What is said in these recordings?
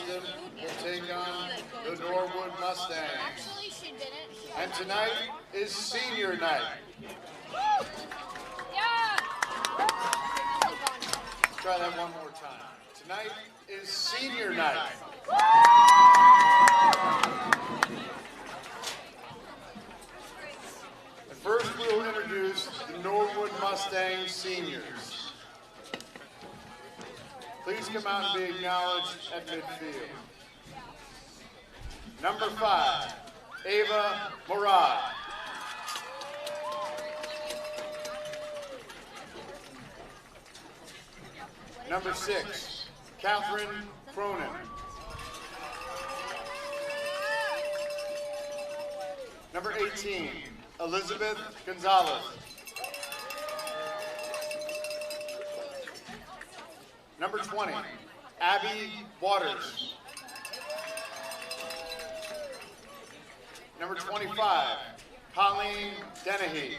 Holliston will take on the Norwood Mustangs. And tonight is senior night. Try that one more time. Tonight is senior night. And first we will introduce the Norwood Mustangs seniors. Please come out and be acknowledged at midfield. Number 5, Ava Murad. Number 6, Catherine Cronin. Number 18, Elizabeth Gonzalez. Number 20, Abby Waters. Number 25, Colleen Dennehy.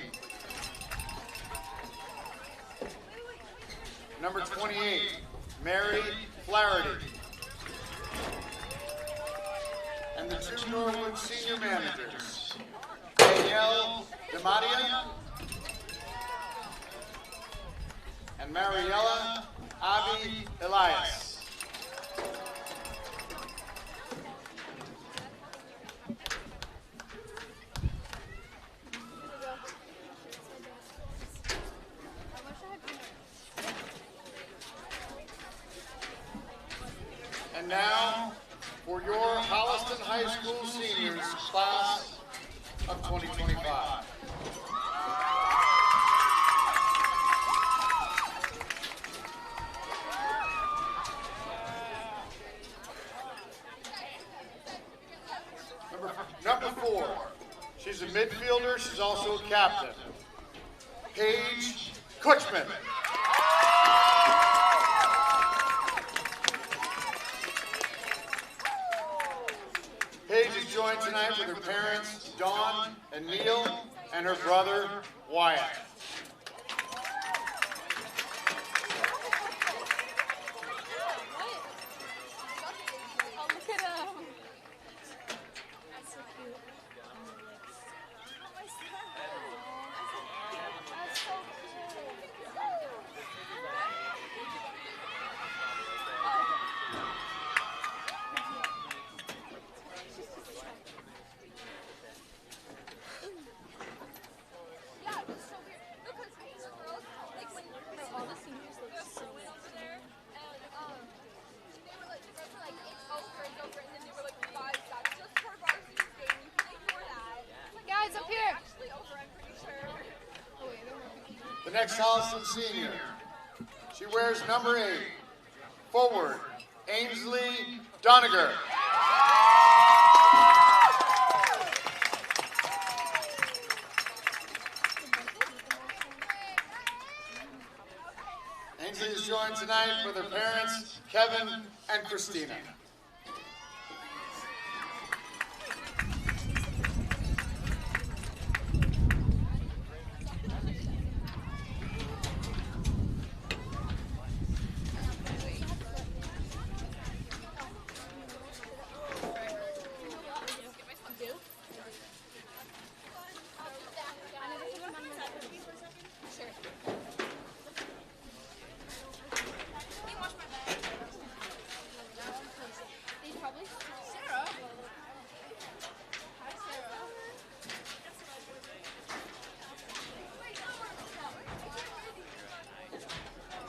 Number 28, Mary Flaherty. And the 2 Norwood senior managers, Danielle DeMatia and Mariella Avi Elias. And now, for your Holliston High School seniors class of 2025. Number 4, she's a midfielder, she's also a captain. Paige Kutchman. Paige is joined tonight with her parents, Dawn and Neil, and her brother, Wyatt. The next Holliston senior, she wears number 8, forward, Ainsley Doniger. Ainsley is joined tonight with her parents, Kevin and Christina.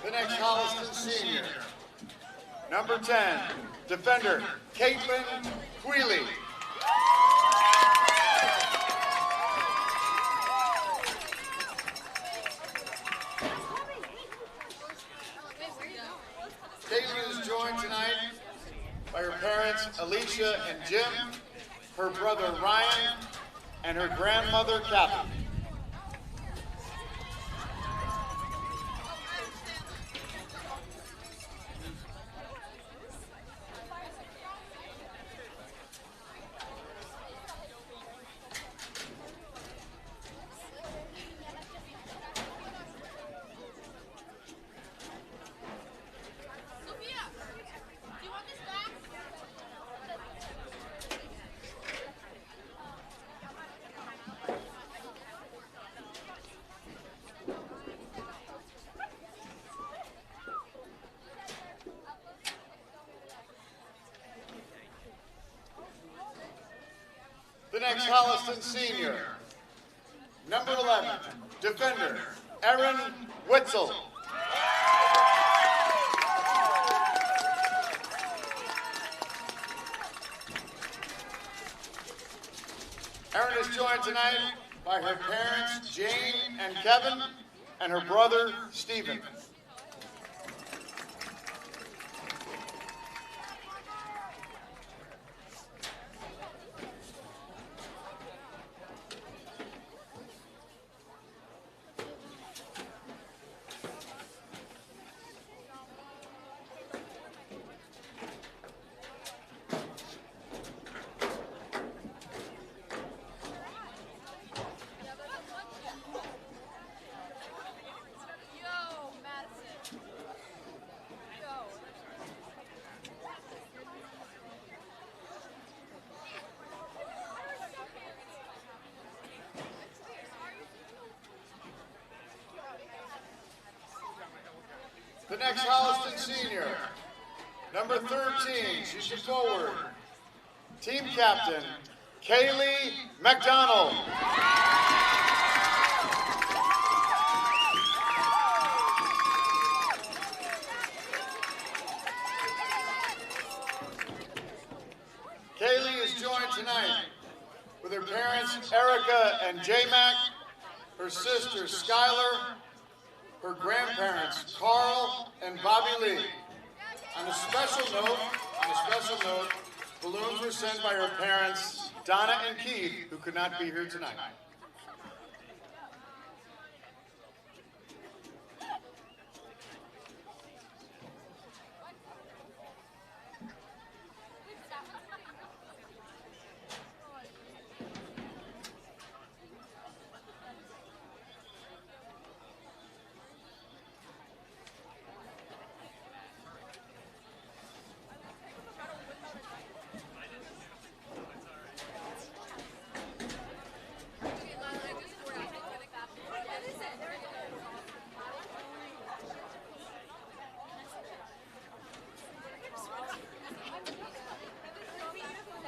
The next Holliston senior, number 10, defender Caitlin Queely. Caitlin is joined tonight by her parents Alicia and Jim, her brother Ryan, and her grandmother Kathy. Holliston Senior. Number 11, defender, Aaron Witzel. Aaron is joined tonight by her parents, Jane and Kevin, and her brother, Stephen. The next Holliston Senior, number 13, she's a forward, team captain, Kaylee McDonald. Kaylee is joined tonight with her parents, Erica and J-Mac, her sister, Skylar, her grandparents, Carl and Bobby Lee. On a special note, balloons were sent by her parents, Donna and Keith, who could not be here tonight.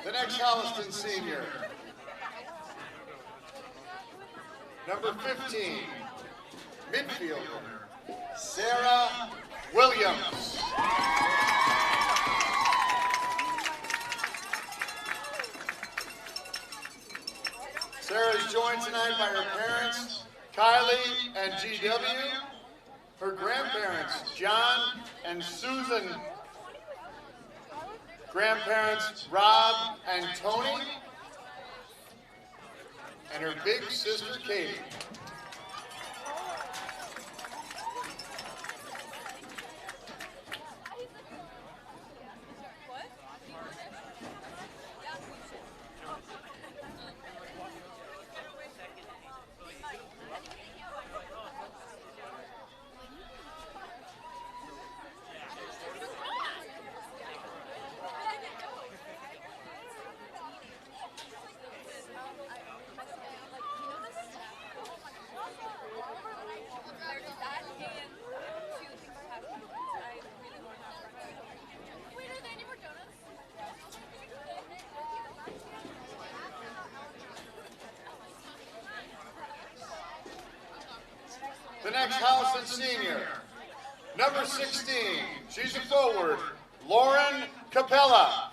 The next Holliston Senior, number 15, midfielder, Sarah Williams. Sarah is joined tonight by her parents, Kylie and GW, her grandparents, John and Susan, grandparents, Rob and Tony, and her big sister, Katie. The next Holliston Senior, number 16, she's a forward, Lauren Capella.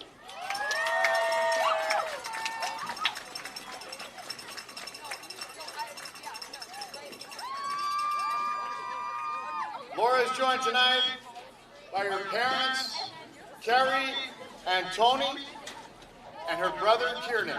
Laura is joined tonight by her parents, Carrie and Tony, and her brother, Kiernan.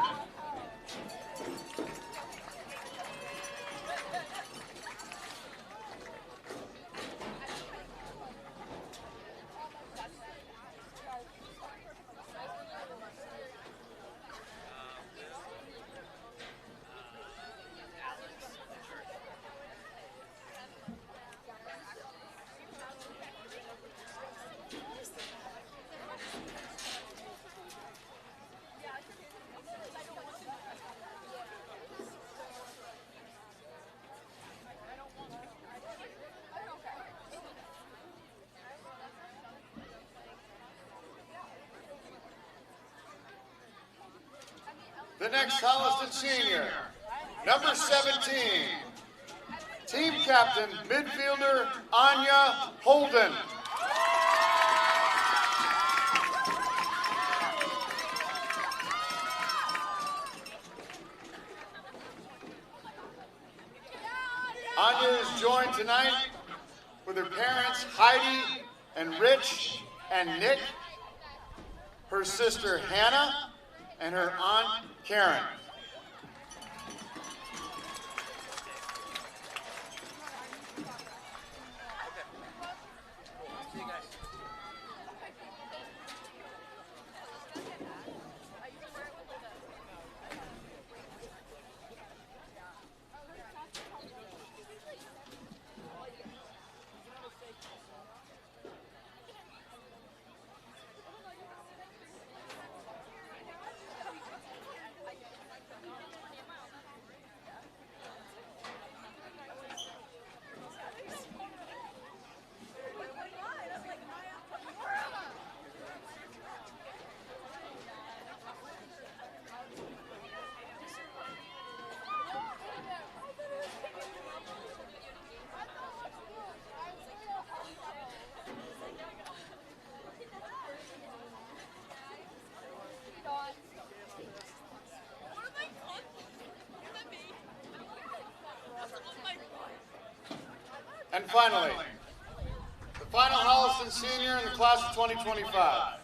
next Holliston senior, number 17, team captain, midfielder Anya Holden. Anya is joined tonight with her parents Heidi and Rich and Nick, her sister Hannah, and her aunt Karen. And finally, the final Holliston senior in the class of 2025.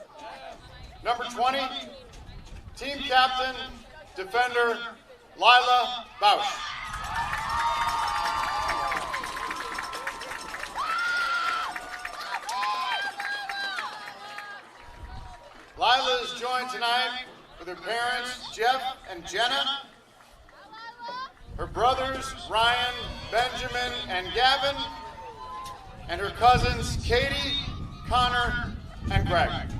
Number 20, team captain, defender, Lila Bausch. Lila is joined tonight with her parents, Jeff and Jenna, her brothers, Ryan, Benjamin, and Gavin, and her cousins, Katie, Connor, and Greg.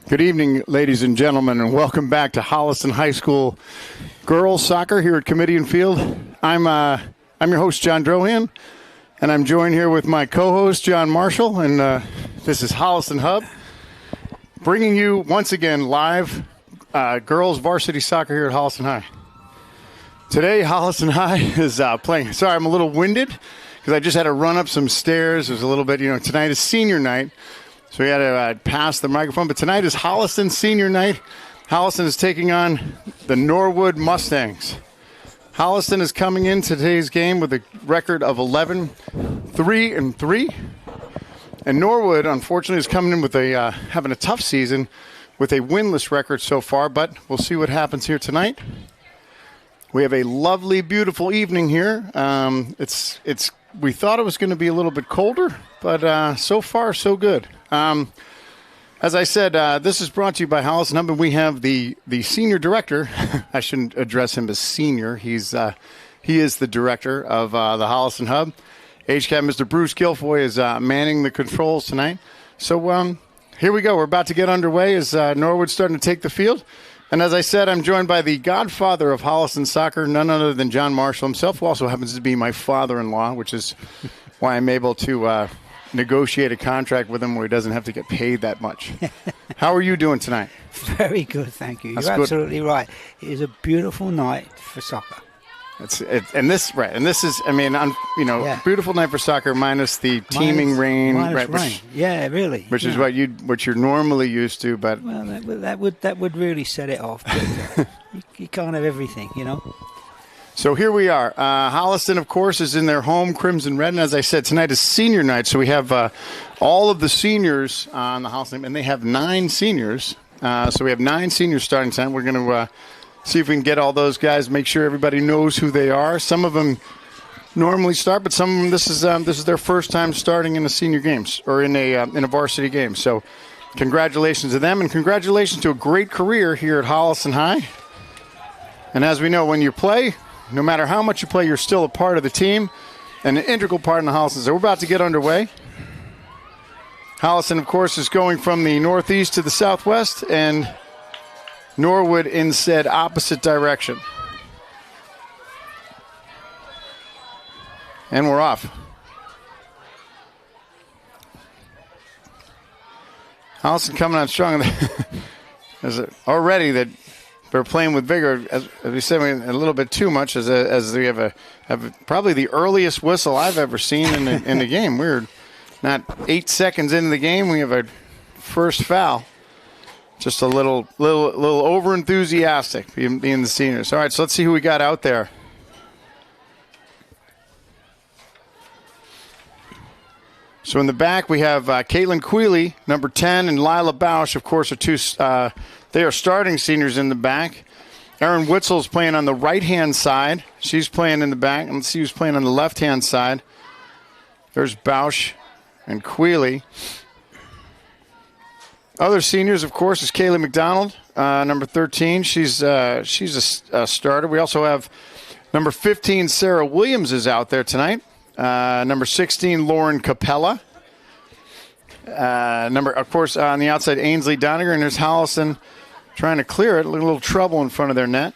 Good evening, ladies and gentlemen, and welcome back to Holliston High School girls soccer here at Kamitian Field. I'm your host, John Drohan, and I'm joined here with my co-host, John Marshall, and this is Holliston Hub, bringing you once again live girls varsity soccer here at Holliston High. Today, Holliston High is playing. Sorry, I'm a little winded because I just had to run up some stairs. It was a little bit, tonight is senior night. So we had to pass the microphone. But tonight is Holliston senior night. Holliston is taking on the Norwood Mustangs. Holliston is coming in today's game with a record of 11-3-3. And Norwood, unfortunately, is coming in with having a tough season with a winless record so far. But we'll see what happens here tonight. We have a lovely, beautiful evening here. We thought it was going to be a little bit colder, but so far, so good. As I said, this is brought to you by Holliston Hub, and we have the senior director. I shouldn't address him as senior. He is the director of the Holliston Hub. HCAP Mr. Bruce Guilfoy is manning the controls tonight. So here we go. We're about to get underway as Norwood's starting to take the field. And as I said, I'm joined by the godfather of Holliston soccer, none other than John Marshall himself, who also happens to be my father-in-law, which is why I'm able to negotiate a contract with him where he doesn't have to get paid that much. How are you doing tonight? Very good, thank you. That's You're good. absolutely right. It is a beautiful night for soccer. This is, Yeah. beautiful night for soccer minus the teeming rain. Minus rain. Yeah, really. Which is what you're normally used to, but Well, that would really set it off. But, you can't have everything, So here we are. Holliston, of course, is in their home crimson red. And as I said, tonight is senior night. So we have all of the seniors on the Holliston, and they have 9 seniors. So we have 9 seniors starting tonight. We're going to see if we can get all those guys, make sure everybody knows who they are. Some of them normally start, but some of them, this is their first time starting in the senior games or in a varsity game. So congratulations to them, and congratulations to a great career here at Holliston High. And as we know, when you play, no matter how much you play, you're still a part of the team and an integral part in the Holliston. So we're about to get underway. Holliston, of course, is going from the northeast to the southwest, and Norwood in said opposite direction. And we're off. Holliston coming on strong. Already that they're playing with vigor, as we said, a little bit too much, as we have probably the earliest whistle I've ever seen in the game. We're not 8 seconds into the game. We have a first foul. Just a little over enthusiastic being the seniors. All right, so let's see who we got out there. So in the back we have Caitlin Queeley, number 10, and Lila Bausch, of course, are two. They are starting seniors in the back. Erin Witzel's playing on the right-hand side. She's playing in the back. And let's see who's playing on the left-hand side. There's Bausch and Queeley. Other seniors, of course, is Kaylee McDonald, number 13. She's a starter. We also have number 15, Sarah Williams, is out there tonight. Number 16, Lauren Capella. Of course, on the outside, Ainsley Doniger, and there's Holliston trying to clear it. A little trouble in front of their net.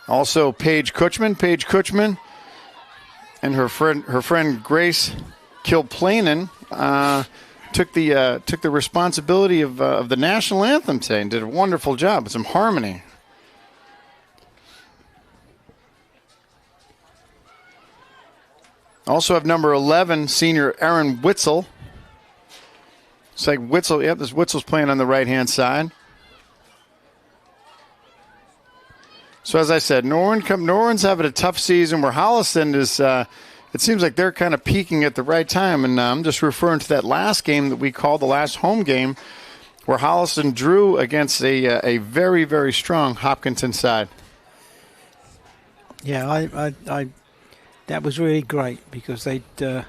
Also, Paige Kutchman, and her friend Grace Kilplanen took the responsibility of the national anthem today and did a wonderful job with some harmony. Also have number 11, senior Erin Witzel. It's like Witzel. Yep, this Witzel's playing on the right-hand side. So as I said, Norwood's having a tough season where Holliston is, it seems like they're kind of peaking at the right time. And I'm just referring to that last game that we called the last home game where Holliston drew against a very, very strong Hopkinton side. Yeah, I that was really great because they got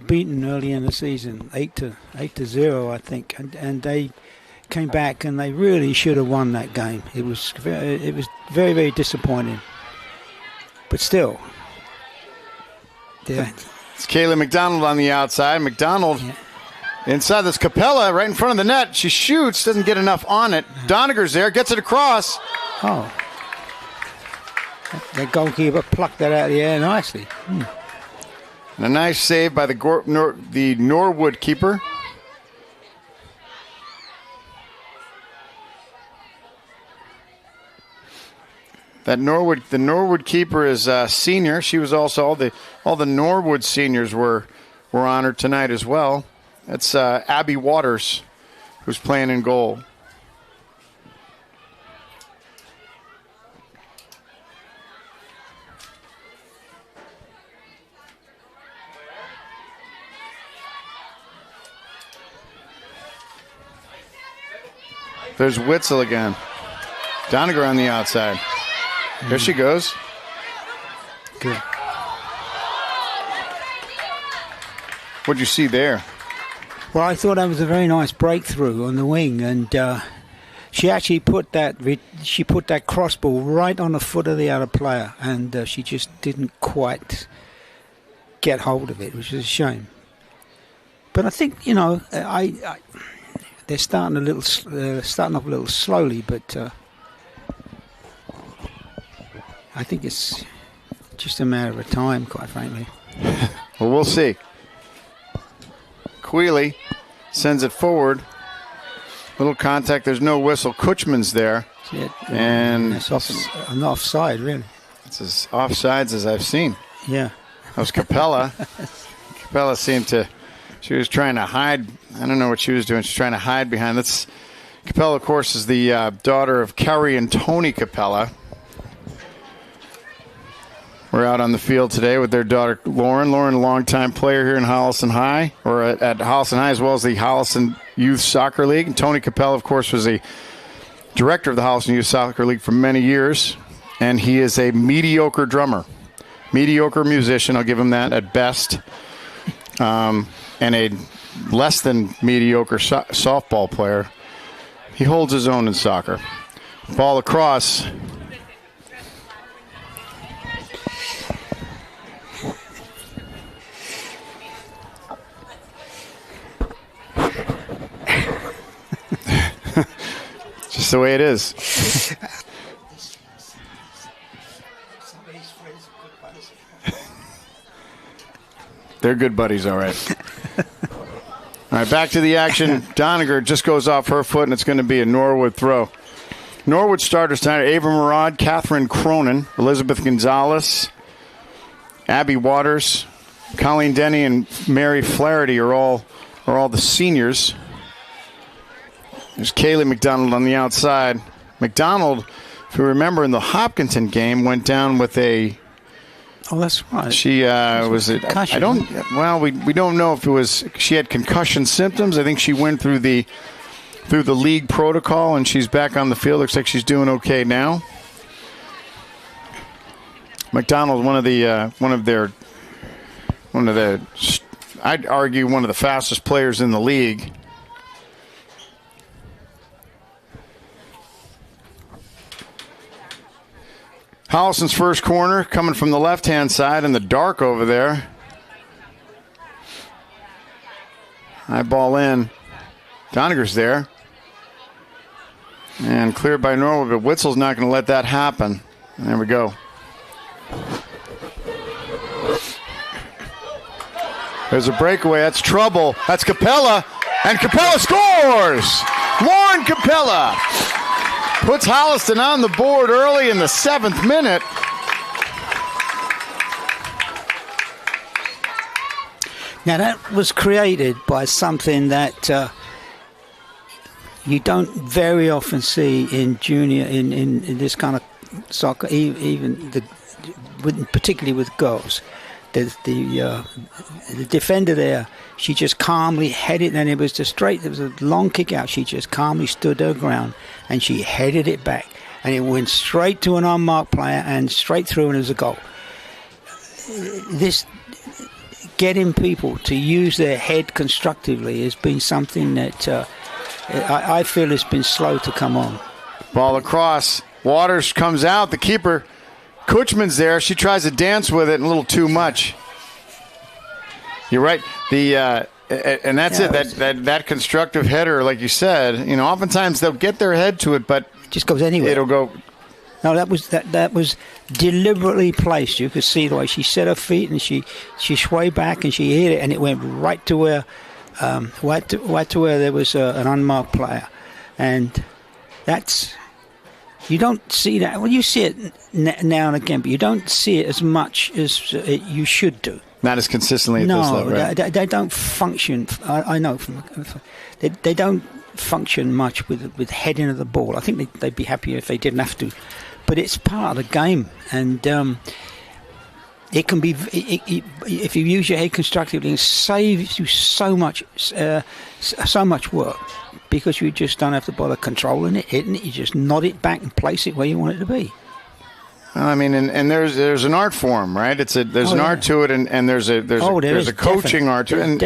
beaten early in the season, 8-0, I think, and they came back and they really should have won that game. It was very, very disappointing, but still. Yeah. It's Kayla McDonald on the outside. McDonald Inside this Capella, right in front of the net. She shoots, doesn't get enough on it. Doniger's there, gets it across. Oh. The goalkeeper plucked that out of the air nicely. And a nice save by the Norwood keeper. The Norwood keeper is senior. She was also all the Norwood seniors were honored tonight as well. That's Abby Waters, who's playing in goal. There's Witzel again. Doniger on the outside. There she goes. Good. What'd you see there? Well, I thought that was a very nice breakthrough on the wing, and she actually put that crossball right on the foot of the other player, and she just didn't quite get hold of it, which is a shame. But I think they're starting off a little slowly, but I think it's just a matter of time, quite frankly. Well, we'll see. Quealy sends it forward. Little contact. There's no whistle. Kutchman's there. And it's an offside, really. It's as offsides as I've seen. Yeah. That was Capella. Capella seemed to... She was trying to hide. I don't know what she was doing. She's trying to hide behind. Capella, of course, is the daughter of Kerry and Tony Capella. We're out on the field today with their daughter, Lauren. Lauren, a longtime player here in Holliston High, or at Holliston High, as well as the Holliston Youth Soccer League. And Tony Capella, of course, was the director of the Holliston Youth Soccer League for many years. And he is a mediocre drummer, mediocre musician. I'll give him that at best. And a less than mediocre softball player. He holds his own in soccer. Ball across. Just the way it is. They're good buddies, all right. All right, back to the action. Doniger just goes off her foot, and it's going to be a Norwood throw. Norwood starters tonight: Ava Murad, Catherine Cronin, Elizabeth Gonzalez, Abby Waters, Colleen Denny, and Mary Flaherty are all the seniors. There's Kaylee McDonald on the outside. McDonald, if you remember, in the Hopkinton game, went down with a... Oh, that's right. She was it. Concussion. I don't. Well, we don't know if it was. She had concussion symptoms. I think she went through the league protocol, and she's back on the field. Looks like she's doing okay now. McDonald, one of the. I'd argue one of the fastest players in the league. Holliston's first corner coming from the left-hand side in the dark over there. High ball in. Doniger's there. And cleared by Norwood, but Witzel's not going to let that happen. And there we go. There's a breakaway. That's trouble. That's Capella. And Capella scores! Lauren Capella puts Holliston on the board early in the 7th minute. Now that was created by something that you don't very often see in junior, in this kind of soccer, particularly with girls. The defender there, she just calmly headed, and it was a long kick out. She just calmly stood her ground and she headed it back, and it went straight to an unmarked player and straight through, and it was a goal. This getting people to use their head constructively has been something that I feel has been slow to come on. Ball across. Waters comes out. The keeper, Kutchman's there. She tries to dance with it, and a little too much. You're right. And that's it. That constructive header, like you said, oftentimes they'll get their head to it, but it just goes anywhere. It'll go. No, that was deliberately placed. You could see the way she set her feet and she swayed back and she hit it, and it went right to where there was an unmarked player, and that's. You don't see that. Well, you see it now and again, but you don't see it as much as you should do. Not as consistently at this level, right? They don't function. I know they don't function much with heading of the ball. I think they'd be happier if they didn't have to, but it's part of the game, and it can be. If you use your head constructively, it saves you so much work. Because you just don't have to bother controlling it, hitting it. You just nod it back and place it where you want it to be. I mean, and there's an art form, right? There's an art to it, and there's a coaching art to it,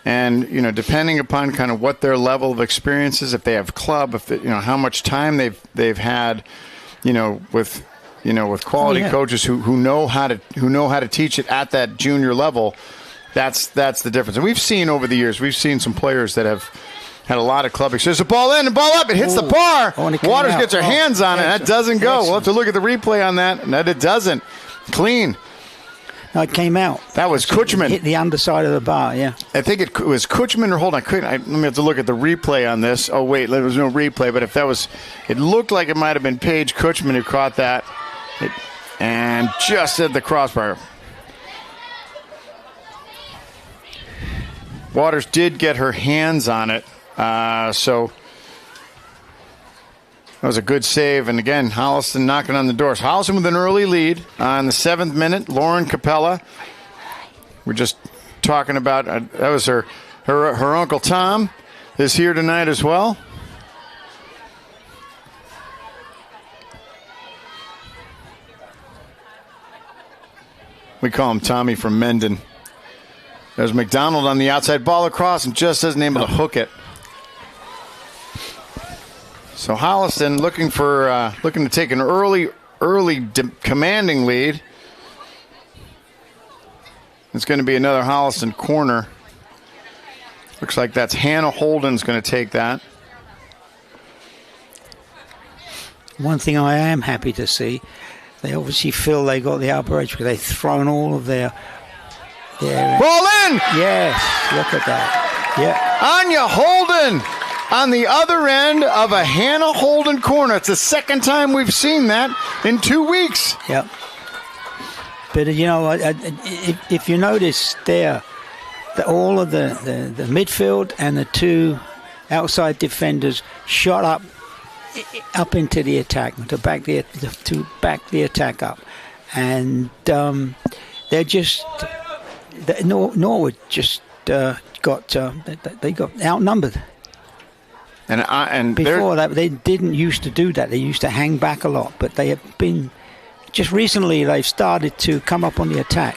and depending upon kind of what their level of experience is, if they have club, how much time they've had, with quality coaches who know how to teach it at that junior level. That's the difference. And we've seen over the years, some players that have had a lot of club experience. There's a ball in and ball up. It hits the bar. Waters gets her hands on it. That doesn't go. We'll have to look at the replay on that. No, it doesn't. Clean. No, it came out. That was Kutchman. Hit the underside of the bar, yeah. I think it was Kutchman or hold on. Let me have to look at the replay on this. Oh, wait. There was no replay. But if that was, it looked like it might have been Paige Kutchman who caught that. And just at the crossbar. Waters did get her hands on it. So that was a good save. And again, Holliston knocking on the doors. Holliston with an early lead in the 7th minute. Lauren Capella. We're just talking about that was her Uncle Tom is here tonight as well. We call him Tommy from Mendon. There's McDonald on the outside, ball across, and just isn't able to hook it. So Holliston looking to take an early commanding lead. It's going to be another Holliston corner. Looks like that's Hannah Holden's going to take that. One thing I am happy to see, they obviously feel they got the upper edge because they've thrown all of their ball in! Yes, look at that. Yeah. Anya Holden on the other end of a Hannah Holden corner. It's the second time we've seen that in 2 weeks. Yep. But, if you notice there, all of the midfield and the two outside defenders shot up into the attack to back the attack up. And they're just... Norwood just got outnumbered. And before that, they didn't used to do that. They used to hang back a lot, but they have been just recently. They've started to come up on the attack,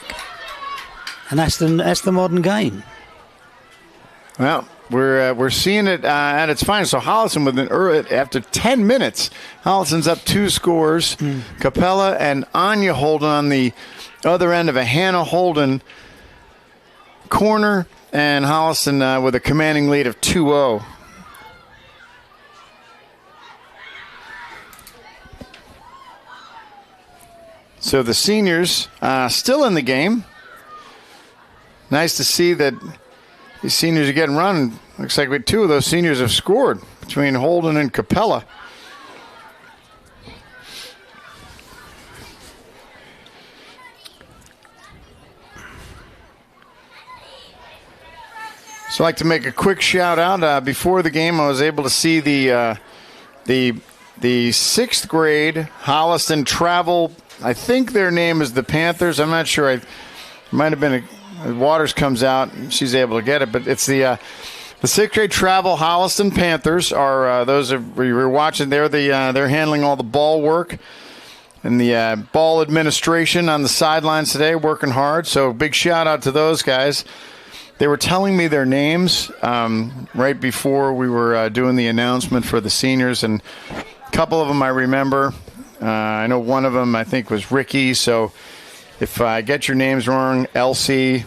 and that's the modern game. Well, we're seeing it at its finest. So Holliston with an early, after 10 minutes, Holliston's up 2 scores. Capella and Anya Holden on the other end of a Hannah Holden corner, and Holliston with a commanding lead of 2-0. So the seniors still in the game. Nice to see that these seniors are getting run. Looks like 2 of those seniors have scored between Holden and Capella. So I'd like to make a quick shout out. Before the game, I was able to see the 6th grade Holliston travel. I think their name is the Panthers. I'm not sure. It might have been Waters comes out and she's able to get it, but it's the 6th grade travel Holliston Panthers are those of you were watching. They're handling all the ball work and the ball administration on the sidelines today, working hard. So big shout out to those guys. They were telling me their names right before we were doing the announcement for the seniors, and a couple of them I remember. I know one of them I think was Ricky, so if I get your names wrong, Elsie,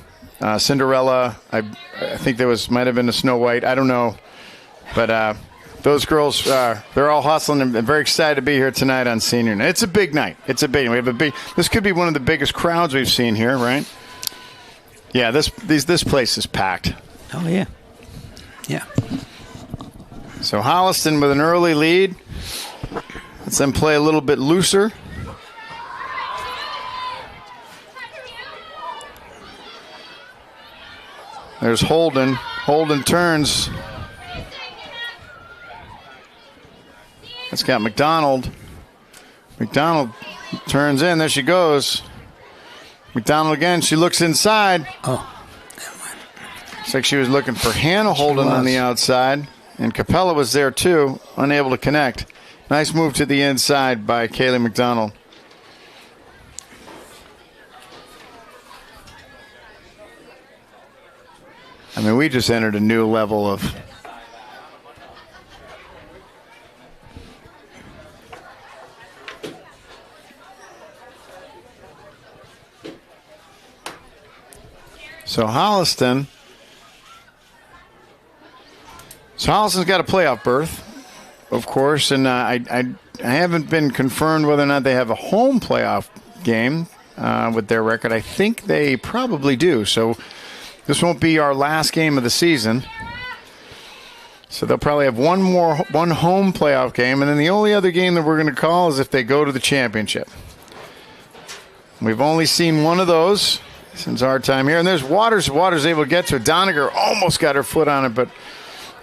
Cinderella. I think there might have been a Snow White. I don't know. But those girls, they're all hustling and very excited to be here tonight on Senior Night. It's a big night. It's a big night. This could be one of the biggest crowds we've seen here, right? Yeah, this place is packed. Oh, yeah. Yeah. So Holliston with an early lead. Let's them play a little bit looser. There's Holden. Holden turns. It's got McDonald. McDonald turns in. There she goes. McDonald again. She looks inside. Oh. Looks like she was looking for Hannah Holden on the outside. And Capella was there too, unable to connect. Nice move to the inside by Kaylee McDonald. I mean, we just entered a new level of... So Holliston's got a playoff berth, of course, and I haven't been confirmed whether or not they have a home playoff game with their record. I think they probably do. So this won't be our last game of the season. So they'll probably have one home playoff game, and then the only other game that we're going to call is if they go to the championship. We've only seen one of those since our time here. And there's Waters. Waters able to get to it. Doniger almost got her foot on it, but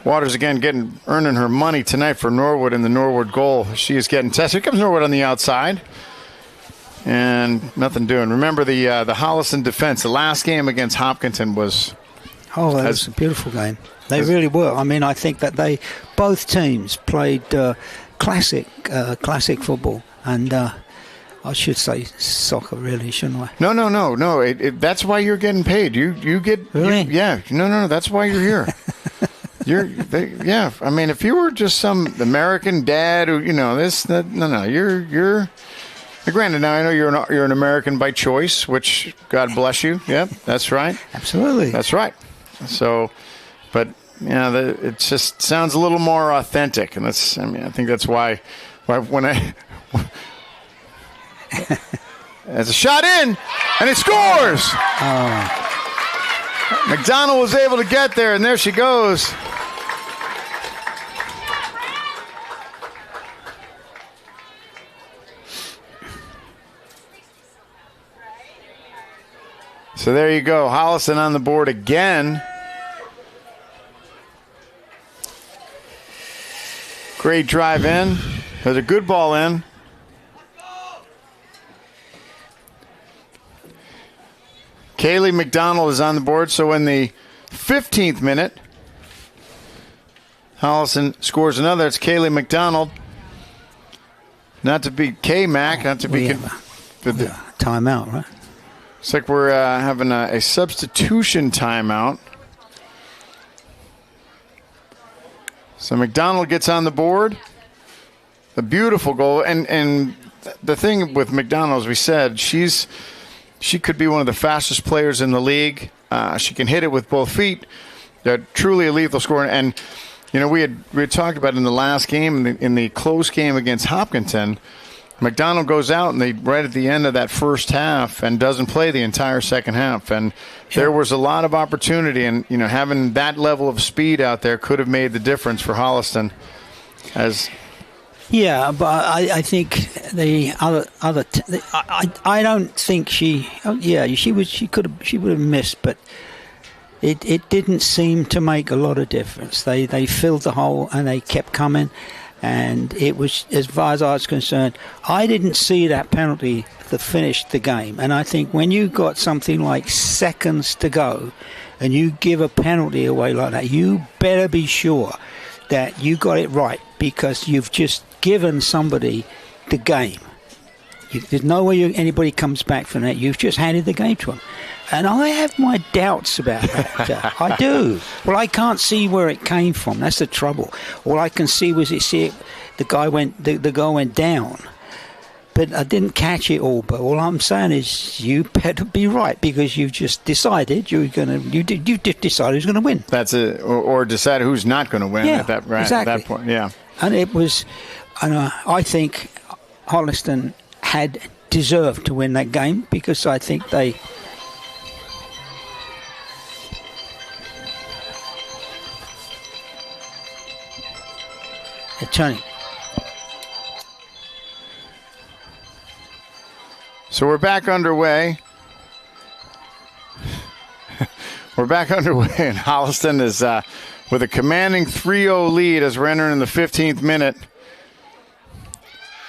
Waters again earning her money tonight for Norwood in the Norwood goal. She is getting tested. Here comes Norwood on the outside. And nothing doing. Remember the Holliston defense. The last game against Hopkinton was... Oh, that was a beautiful game. They really were. I mean, I think that both teams played classic football. And... I should say soccer, really, shouldn't I? No. That's why you're getting paid. You get really? No. That's why you're here. Yeah. I mean, if you were just some American dad who no. You're. Granted, now I know you're an American by choice, which God bless you. Yep, that's right. Absolutely. That's right. So, but it just sounds a little more authentic, and I think that's why when I. As a shot in, and it scores! Oh. McDonald was able to get there, and there she goes. So there you go. Holliston on the board again. Great drive in. There's a good ball in. Kaylee McDonald is on the board, so in the 15th minute, Holliston scores another. It's Kaylee McDonald. Not to be K-Mac, not to be... Timeout, right? Looks like we're having a substitution timeout. So McDonald gets on the board. A beautiful goal. And the thing with McDonald, as we said, she could be one of the fastest players in the league. She can hit it with both feet. They're truly a lethal scorer. And, we had talked about in the last game, in the close game against Hopkinton, McDonald goes out right at the end of that first half and doesn't play the entire second half. And there was a lot of opportunity. And, having that level of speed out there could have made the difference for Holliston. Yeah, but I think the other I don't think she. Oh, yeah, she would have missed, but it didn't seem to make a lot of difference. They filled the hole and they kept coming, and it was, as far as I was concerned, I didn't see that penalty that finished the game. And I think when you got something like seconds to go, and you give a penalty away like that, you better be sure that you got it right, because you've just given somebody the game. There's no way anybody comes back from that. You've just handed the game to them. And I have my doubts about that. I do. Well, I can't see where it came from. That's the trouble. All I can see was the goal went down. but I didn't catch it all. But all I'm saying is, you better be right because you just decided you just decided who's going to win. That's it, or decide who's not going to win at that exactly. at that point. Yeah, and it was, and I think Holliston had deserved to win that game because I think they. Tony. So we're back underway. We're back underway, and Holliston is with a commanding 3-0 lead as we're entering the 15th minute.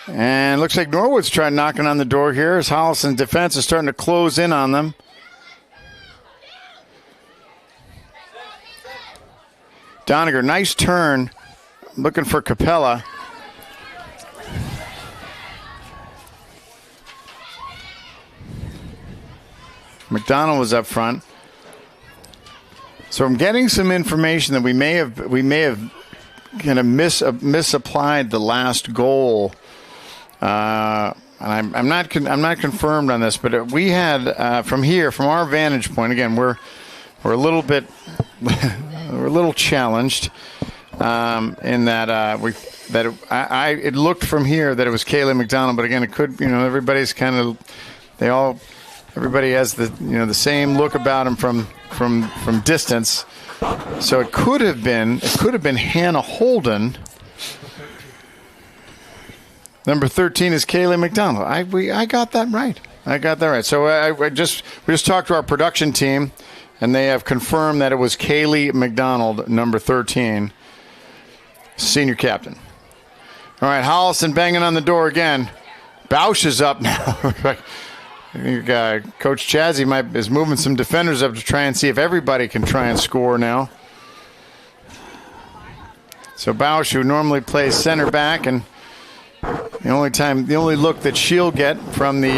And looks like Norwood's trying knocking on the door here as Holliston's defense is starting to close in on them. Doniger, nice turn. Looking for Capella. McDonald was up front. So I'm getting some information that we may have kind of misapplied the last goal. And I'm not confirmed on this, but we had from our vantage point. Again, we're a little bit we're a little challenged. In that it looked from here that it was Kaylee McDonald, but again, it could, everybody's kind of, everybody has the same look about him from distance. So it could have been Hannah Holden. Number 13 is Kaylee McDonald. I got that right. So we just talked to our production team, and they have confirmed that it was Kaylee McDonald, number 13. Senior captain. All right, Holliston banging on the door again. Bausch is up now. Coach Chazzy is moving some defenders up to try and see if everybody can try and score now. So Bausch, who normally plays center back, and the only look that she'll get from to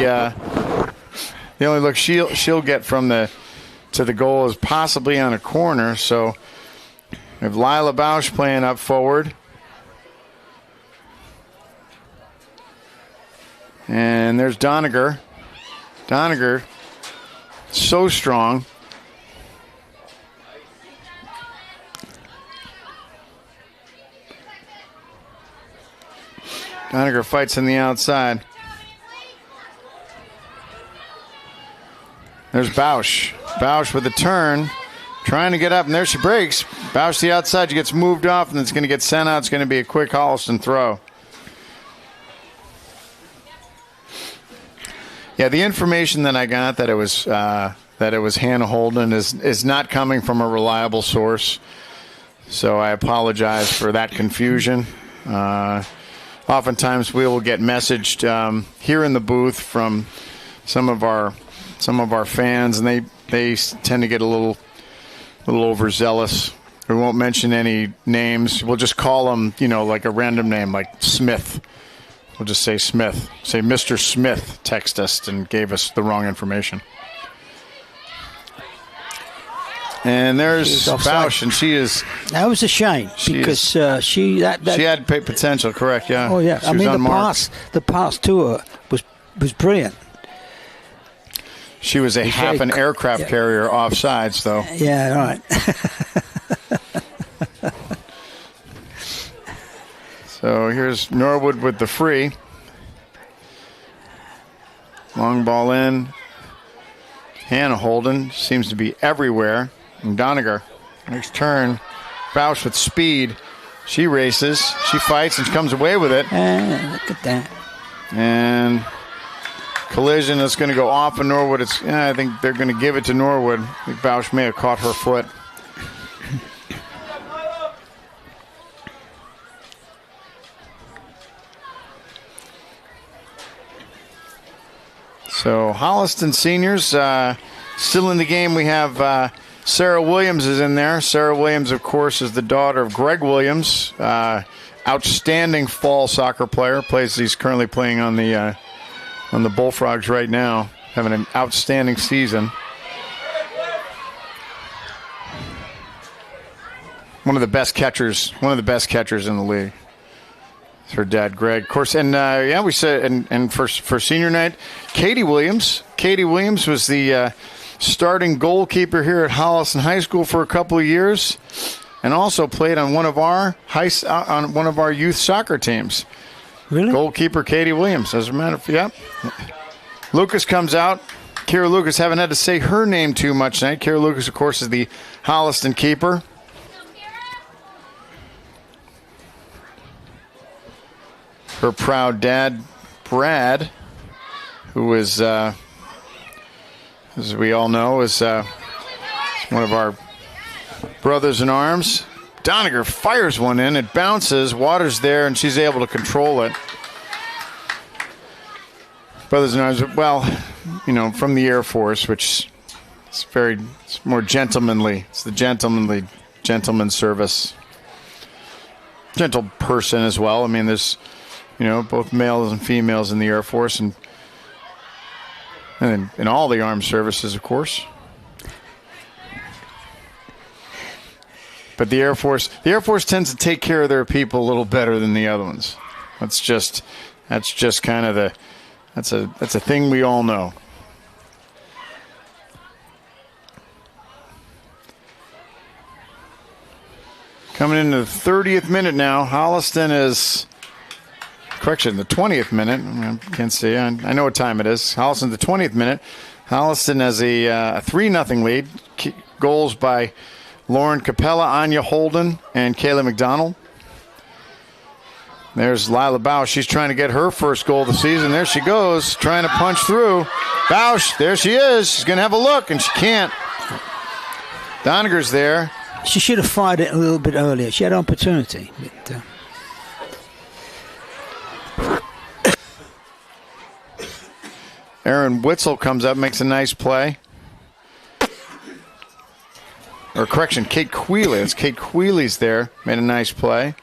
the goal is possibly on a corner. So we have Lila Bausch playing up forward. And there's Doniger. Doniger, so strong. Doniger fights on the outside. There's Bausch. Bausch with a turn. Trying to get up, and there she breaks. Bausch to the outside. She gets moved off, and it's going to get sent out. It's going to be a quick Holliston throw. Yeah, the information that I got that it was Hannah Holden is not coming from a reliable source. So I apologize for that confusion. Oftentimes we will get messaged here in the booth from some of our fans, and they tend to get a little overzealous. We won't mention any names. We'll just call them, like a random name, like Smith. We'll just say Smith. Say Mr. Smith texted us and gave us the wrong information. And there's Bausch, and she is. That was a shame because she had potential, correct? Yeah. Oh yeah. I mean, the pass to her was brilliant. She was half an aircraft carrier offsides, though. Yeah, right. So here's Norwood with the free. Long ball in. Hannah Holden seems to be everywhere. And Doniger, next turn. Bausch with speed. She races. She fights and she comes away with it. Look at that. And collision is going to go off of Norwood. I think they're going to give it to Norwood. I think Bausch may have caught her foot. So Holliston seniors still in the game. We have Sarah Williams is in there. Sarah Williams, of course, is the daughter of Greg Williams, outstanding fall soccer player. He's currently playing on the Bullfrogs right now, having an outstanding season. One of the best catchers in the league. her dad, Greg. Of course, and we said, and for senior night, Katie Williams. Katie Williams was the starting goalkeeper here at Holliston High School for a couple of years, and also played on one of our youth soccer teams. Really? Goalkeeper Katie Williams, as a matter of fact. Yeah. Lucas comes out. Kira Lucas, haven't had to say her name too much tonight. Kira Lucas, of course, is the Holliston keeper. Her proud dad, Brad, who is, as we all know, is one of our brothers in arms. Doniger fires one in. It bounces. Water's there, and she's able to control it. Brothers in arms, well, from the Air Force, which is it's more gentlemanly. It's the gentleman's service. Gentle person as well. I mean, there's, both males and females in the Air Force, and in all the armed services, of course. But the Air Force tends to take care of their people a little better than the other ones. That's just kind of that's a thing we all know. Coming into the 30th minute now, Holliston is, correction, the 20th minute. I can't see. I know what time it is. Holliston, the 20th minute. Holliston has a 3-0 lead. Goals by Lauren Capella, Anya Holden, and Kayla McDonald. There's Lila Bausch. She's trying to get her first goal of the season. There she goes, trying to punch through. Bausch, there she is. She's going to have a look, and she can't. Doniger's there. She should have fired it a little bit earlier. She had opportunity. But, Aaron Witzel comes up, makes a nice play. Or correction, Kate Queeley. It's Kate Queeley's there. Made a nice play.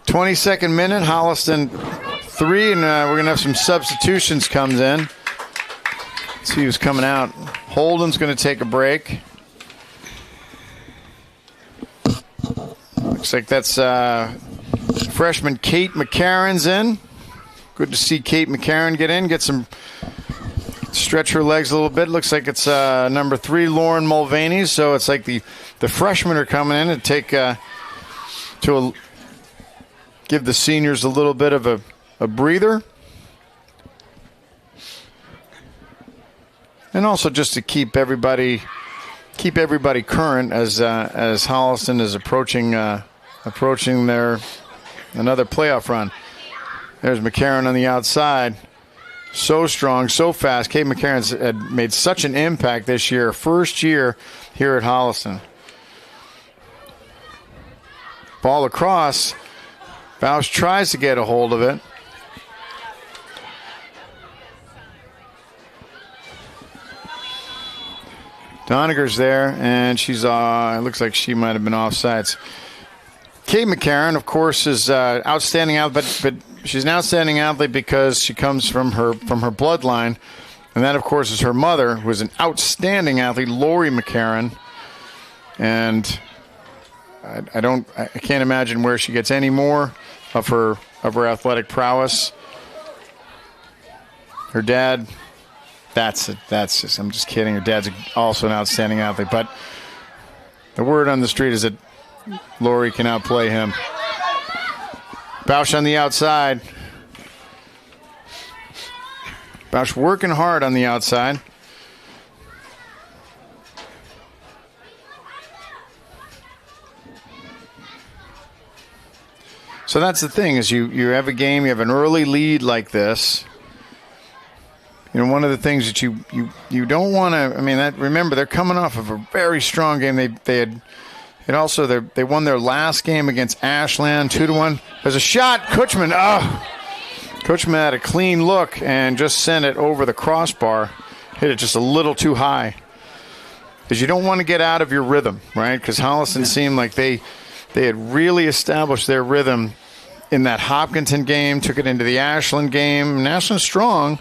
Twenty-second minute, Holliston 3, and we're going to have some substitutions comes in. Let's see who's coming out. Holden's going to take a break. Looks like that's freshman Kate McCarron's in. Good to see Kate McCarron get some, stretch her legs a little bit. Looks like it's number 3, Lauren Mulvaney. So it's like the freshmen are coming in and give the seniors a little bit of a breather. And also just to keep everybody current as Holliston is approaching their another playoff run. There's McCarron on the outside. So strong, so fast. Kate McCarron's had made such an impact this year, first year here at Holliston. Ball across. Bausch tries to get a hold of it. Doniger's there, and she's it looks like she might have been offsides. Kate McCarron, of course, is outstanding athlete, but she's an outstanding athlete because she comes from her bloodline, and that, of course, is her mother, who is an outstanding athlete, Lori McCarron, and I can't imagine where she gets any more of her athletic prowess. Her dad, I'm just kidding. Her dad's also an outstanding athlete, but the word on the street is that Lori can outplay him. Bausch on the outside. Bausch working hard on the outside. So that's the thing, is you have a game, you have an early lead like this. One of the things that you don't want to, remember, they're coming off of a very strong game. They won their last game against Ashland 2-1. There's a shot. Kutchman had a clean look and just sent it over the crossbar. Hit it just a little too high. Because you don't want to get out of your rhythm, right? Because Holliston seemed like they had really established their rhythm in that Hopkinton game, took it into the Ashland game. And Ashland's strong,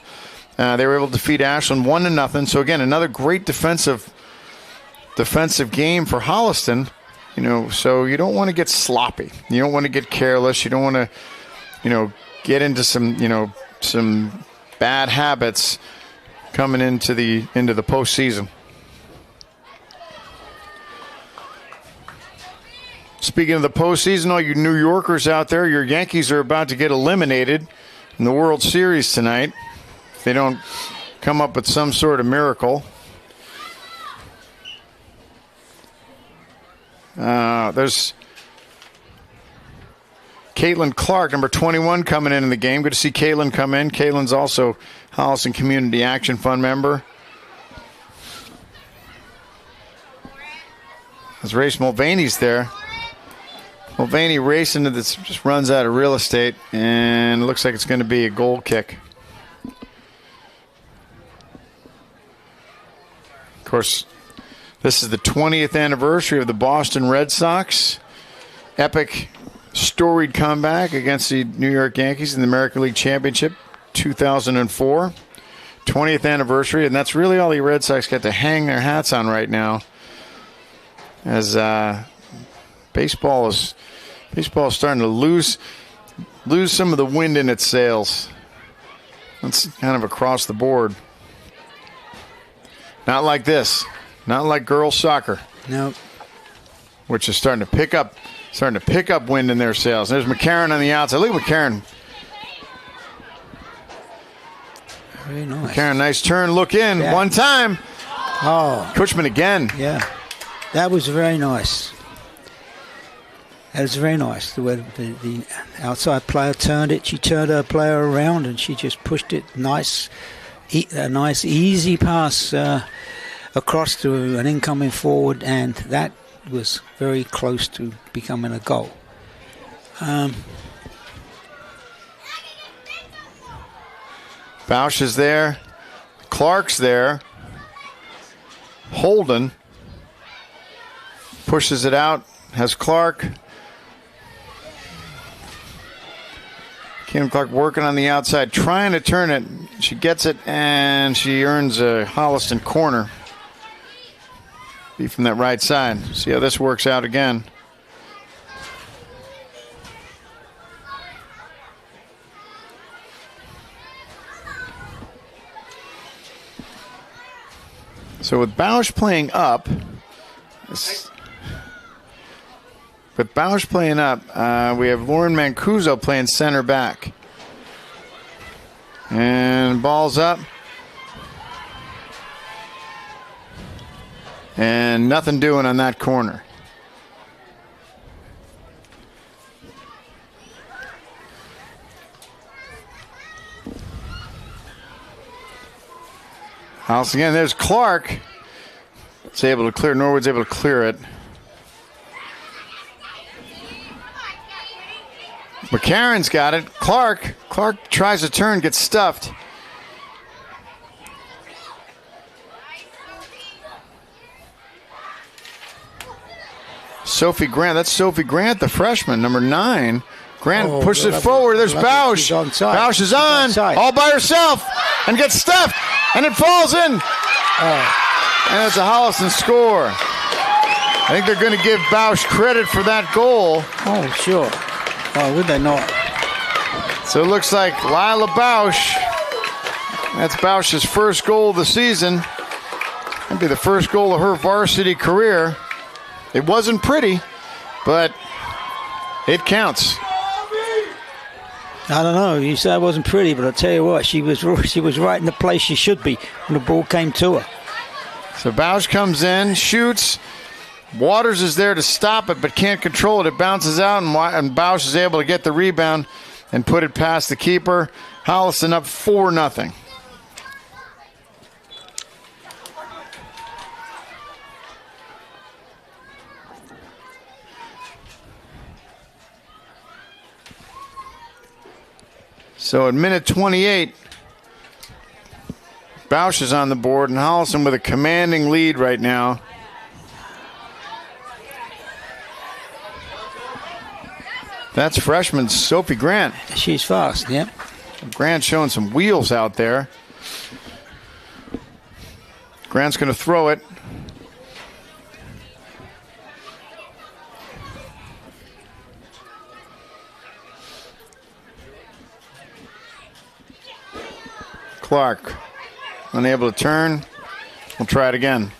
They were able to defeat Ashland 1-0. So again, another great defensive game for Holliston. So you don't want to get sloppy. You don't want to get careless. You don't want to, get into some bad habits coming into the postseason. Speaking of the postseason, all you New Yorkers out there, your Yankees are about to get eliminated in the World Series tonight if they don't come up with some sort of miracle. There's Caitlin Clark, number 21, coming in the game. Good to see Caitlin come in. Caitlin's also Holliston Community Action Fund member. As Race Mulvaney's there. Mulvaney racing to this, just runs out of real estate, and it looks like it's going to be a goal kick. Of course, this is the 20th anniversary of the Boston Red Sox. Epic, storied comeback against the New York Yankees in the American League Championship 2004. 20th anniversary, and that's really all the Red Sox got to hang their hats on right now. As baseball is starting to lose some of the wind in its sails. That's kind of across the board. Not like this. Not like girls soccer. No. Which is starting to pick up wind in their sails. There's McCarron on the outside. Look at McCarron. Very nice. McCarron, nice turn. Look in. Yeah. One time. Oh. Cushman again. Yeah. That was very nice. That was very nice. The way the outside player turned it, she turned her player around and she just pushed it nice, a nice easy pass across to an incoming forward, and that was very close to becoming a goal. Bausch is there. Clark's there. Holden pushes it out. Has Clark. Kim Clark working on the outside, trying to turn it. She gets it, and she earns a Holliston corner. Be from that right side. See how this works out again. So with Bausch playing up, we have Lauren Mancuso playing center back. And ball's up. And nothing doing on that corner. House again. There's Clark. It's able to clear. Norwood's able to clear it. McCarron's got it. Clark tries to turn, gets stuffed. Sophie Grant. That's Sophie Grant, the freshman, number 9. Grant pushes it forward. There's Bausch. Bausch is on all by herself and gets stuffed, and it falls in. And it's a Holliston score. I think they're going to give Bausch credit for that goal. Oh, sure. Oh, would they not? So it looks like Lila Bausch. That's Bausch's first goal of the season. That'd be the first goal of her varsity career. It wasn't pretty, but it counts. I don't know. You said it wasn't pretty, but I'll tell you what, she was right in the place she should be when the ball came to her. So Bausch comes in, shoots. Waters is there to stop it, but can't control it. It bounces out, and Bausch is able to get the rebound and put it past the keeper. Holliston up 4-0. So at minute 28, Bausch is on the board, and Holliston with a commanding lead right now. That's freshman Sophie Grant. She's fast, yep. Grant showing some wheels out there. Grant's going to throw it. Clark, unable to turn. We'll try it again.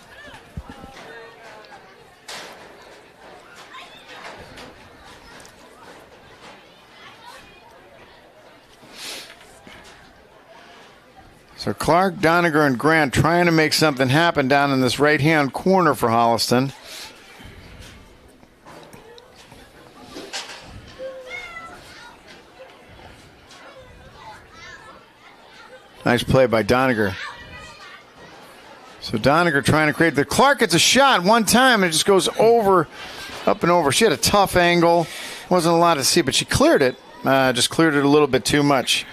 So Clark, Doniger, and Grant trying to make something happen down in this right-hand corner for Holliston. Nice play by Doniger. So Doniger trying to create the Clark gets a shot one time and it just goes over, up and over. She had a tough angle. Wasn't a lot to see, but she cleared it. Just cleared it a little bit too much.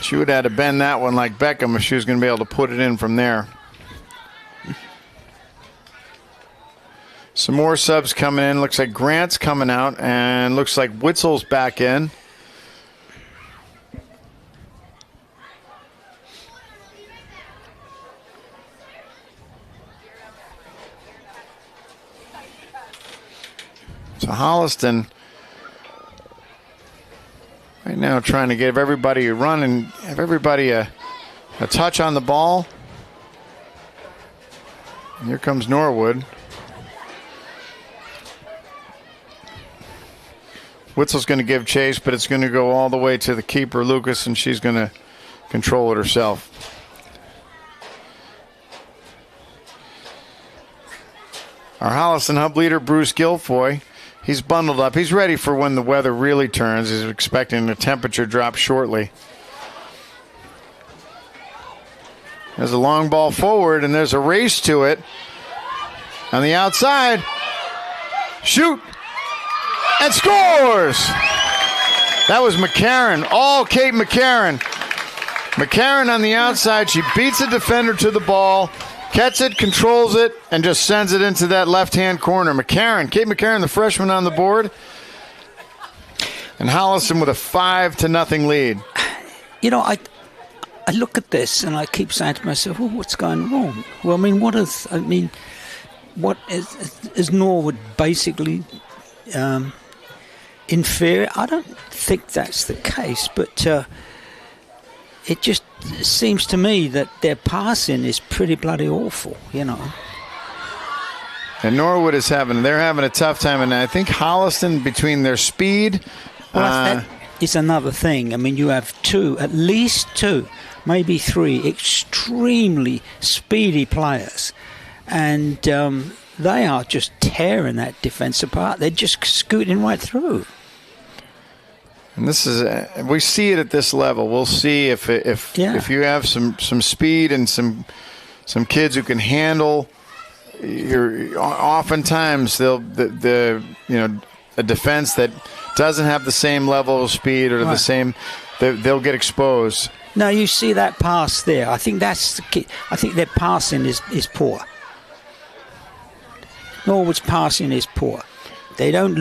She would have had to bend that one like Beckham if she was going to be able to put it in from there. Some more subs coming in. Looks like Grant's coming out, and looks like Witzel's back in. So Holliston right now trying to give everybody a run and have everybody a touch on the ball. And here comes Norwood. Witzel's going to give chase, but it's going to go all the way to the keeper, Lucas, and she's going to control it herself. Our Holliston Hub leader, Bruce Guilfoy, he's bundled up. He's ready for when the weather really turns. He's expecting the temperature drop shortly. There's a long ball forward, and there's a race to it. On the outside. Shoot. And scores. That was McCarron. All Kate McCarron. McCarron on the outside. She beats the defender to the ball. Gets it, controls it, and just sends it into that left-hand corner. Kate McCarron, the freshman on the board. And Holliston with a 5-0 lead. You know, I look at this and I keep saying to myself, well, what's going wrong? Well, what is Norwood basically inferior? I don't think that's the case, but it just seems to me that their passing is pretty bloody awful, you know. And Norwood is having a tough time, and I think Holliston, between their speed. Well, that is another thing. I mean, you have at least two, maybe three extremely speedy players, and they are just tearing that defense apart. They're just scooting right through. And this is we see it at this level. We'll see if you have some speed and some kids who can handle. Oftentimes a defense that doesn't have the same level of speed or the same, they'll get exposed. No, you see that pass there. I think that's the key. I think their passing is poor. Norwood's passing is poor. They don't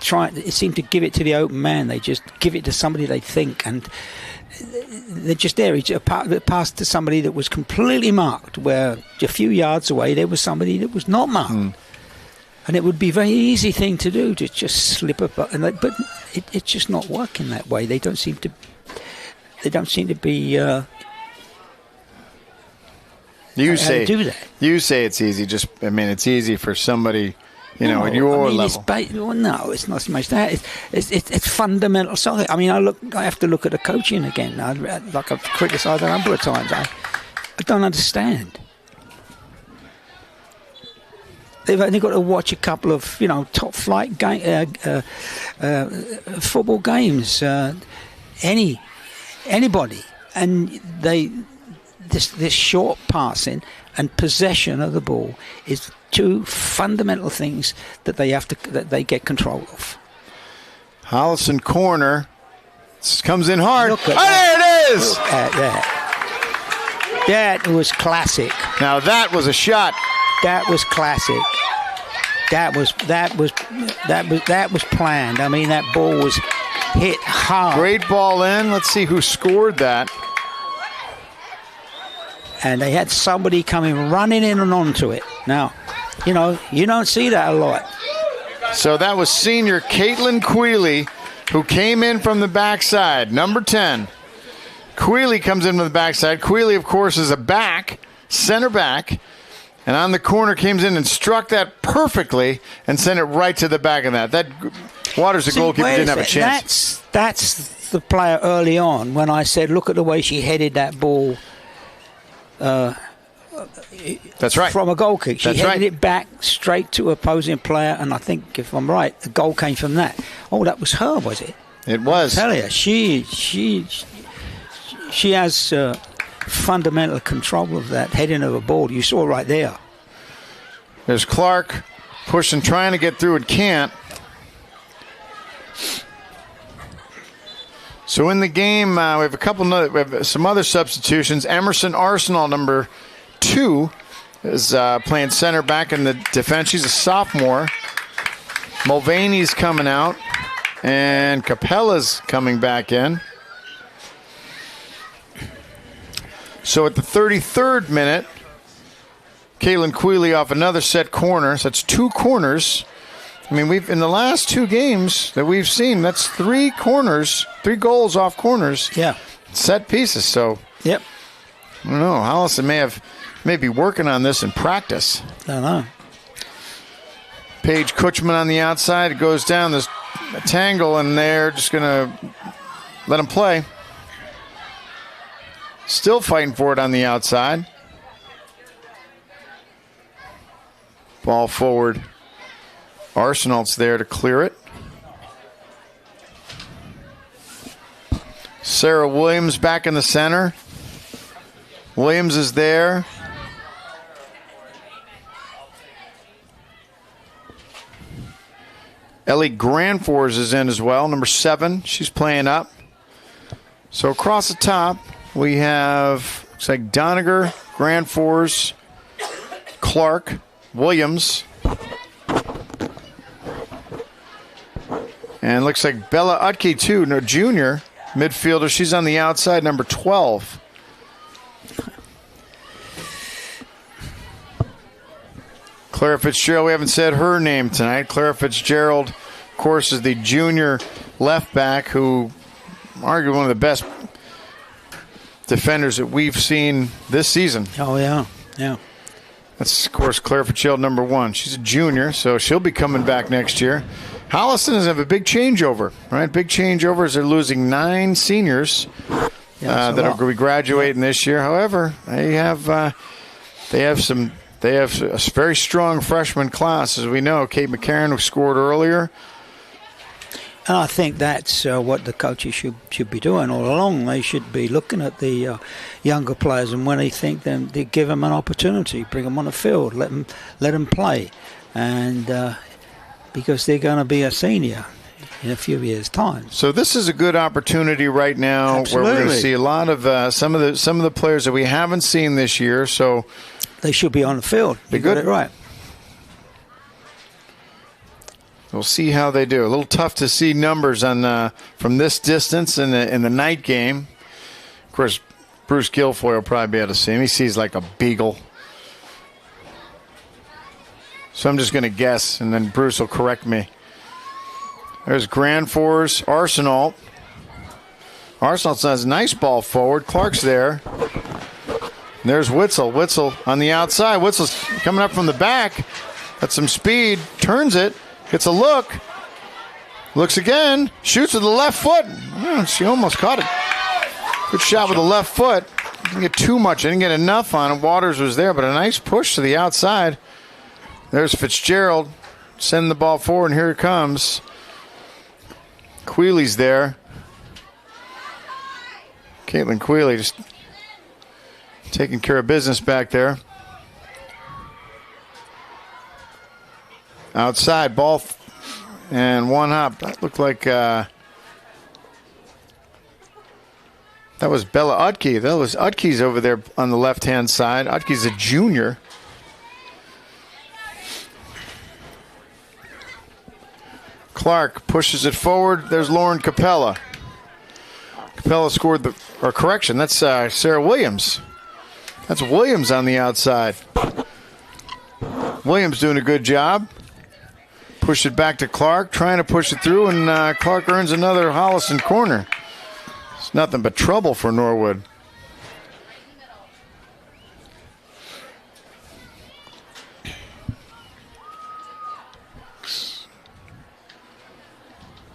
try. They seem to give it to the open man. They just give it to somebody they think, and they're just there. A pass to somebody that was completely marked, where a few yards away there was somebody that was not marked. And it would be a very easy thing to do, to just slip up. But it's just not working that way. They don't seem to be. You say do that. You say it's easy. It's easy for somebody. At your level. No, it's not so much that. It's fundamental soccer. I have to look at the coaching again. Like I've criticised a number of times. I don't understand. They've only got to watch a couple of top flight football games. Anybody, and this short passing and possession of the ball is two fundamental things that they get control of. Holliston corner comes in hard. There it is. Look at that. That was classic. Now that was a shot. That was classic. That was planned. I mean, that ball was hit hard. Great ball in. Let's see who scored that. and they had somebody coming running in and onto it. Now, you don't see that a lot. So that was senior Caitlin Queeley, who came in from the backside, number 10. Queeley comes in from the backside. Queeley, of course, is a back, center back, and on the corner comes in and struck that perfectly and sent it right to the back of that. That Waters, the goalkeeper, didn't have a chance. That's the player early on when I said, look at the way she headed that ball. That's right. From a goal kick. She headed it back straight to opposing player, and I think, if I'm right, the goal came from that. Oh, that was her, was it? It was. I tell you, she has fundamental control of that heading of a ball. You saw right there. There's Clark pushing, trying to get through, and can't. So in the game, we have some other substitutions. Emerson Arsenal, number 2, is playing center back in the defense. She's a sophomore. Mulvaney's coming out, and Capella's coming back in. So at the 33rd minute, Caitlin Queeley off another set corner. So that's 2 corners. I mean, in the last 2 games that we've seen, that's 3 corners, 3 goals off corners. Yeah. Set pieces. So, yep. I don't know. Holliston may be working on this in practice. I don't know. Paige Kutchman on the outside. It goes down. There's a tangle, and they're just going to let him play. Still fighting for it on the outside. Ball forward. Arsenal's there to clear it. Sarah Williams back in the center. Williams is there. Ellie Granfors is in as well, number 7. She's playing up. So across the top, we have, looks like Doniger, Granfors, Clark, Williams. And looks like Bella Utke, too, no, junior midfielder. She's on the outside, number 12. Clara Fitzgerald, we haven't said her name tonight. Clara Fitzgerald, of course, is the junior left back who arguably one of the best defenders that we've seen this season. Oh, yeah, yeah. That's, of course, Clara Fitzgerald, number 1. She's a junior, so she'll be coming back next year. Holliston does have a big changeover, right? Big changeover as they're losing 9 seniors that are going to be graduating this year. However, they have a very strong freshman class, as we know. Kate McCarron, who scored earlier. And I think that's what the coaches should be doing all along. They should be looking at the younger players, and when they think them, they give them an opportunity, bring them on the field, let them play, and because they're going to be a senior in a few years' time. So this is a good opportunity right now. Absolutely. Where we're going to see a lot of some of the players that we haven't seen this year. So they should be on the field. You got it right. We'll see how they do. A little tough to see numbers on from this distance in the night game. Of course, Bruce Guilfoyle will probably be able to see him. He sees like a beagle. So I'm just going to guess, and then Bruce will correct me. There's Granfors, Arsenal. Arsenal has a nice ball forward. Clark's there. And there's Witzel. Witzel on the outside. Witzel's coming up from the back. Got some speed. Turns it. Gets a look. Looks again. Shoots with the left foot. Oh, she almost caught it. Good shot with the left foot. Didn't get too much. Didn't get enough on it. Waters was there, but a nice push to the outside. There's Fitzgerald. Sending the ball forward, and here it comes. Queeley's there. Caitlin Queeley just taking care of business back there. Outside, ball and one hop. That looked like that was Bella Utke. That was Utke's over there on the left-hand side. Utke's a junior. Clark pushes it forward. There's Lauren Capella. Capella scored correction. That's Sarah Williams. That's Williams on the outside. Williams doing a good job. Push it back to Clark, trying to push it through, and Clark earns another Holliston corner. It's nothing but trouble for Norwood.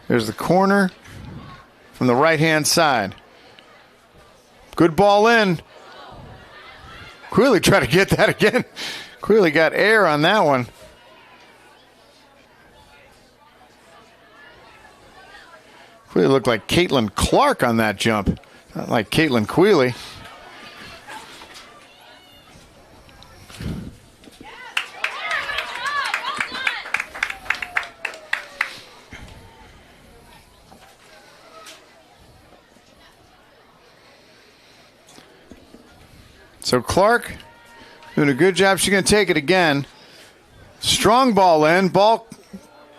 There's the corner from the right-hand side. Good ball in. Queeley tried to get that again. Queeley got air on that one. Queeley looked like Caitlin Clark on that jump. Not like Caitlin Queeley. So Clark doing a good job. She's going to take it again. Strong ball in. Ball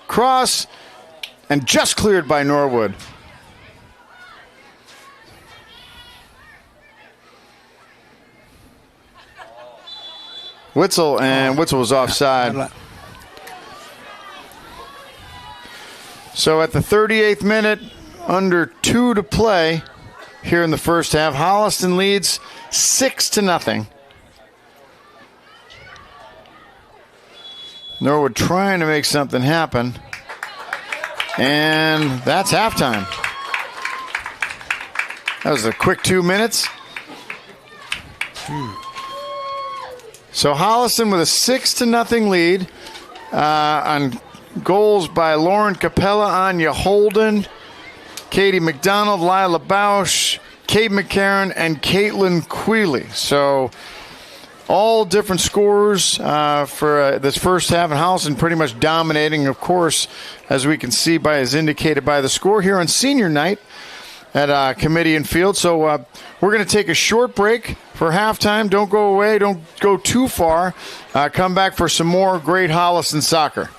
cross. And just cleared by Norwood. Witzel, and Witzel was offside. So at the 38th minute, under 2 to play here in the first half, Holliston leads 6-0. Norwood trying to make something happen. And that's halftime. That was a quick 2 minutes. So Holliston with a 6-0 lead on goals by Lauren Capella, Anya Holden, Katie McDonald, Lila Bausch, Kate McCarron, and Caitlin Queeley. So all different scores for this first half, and Holliston pretty much dominating, of course, as we can see by as indicated by the score here on senior night at Kamitian Field. So we're going to take a short break for halftime. Don't go away. Don't go too far. Come back for some more great Holliston soccer.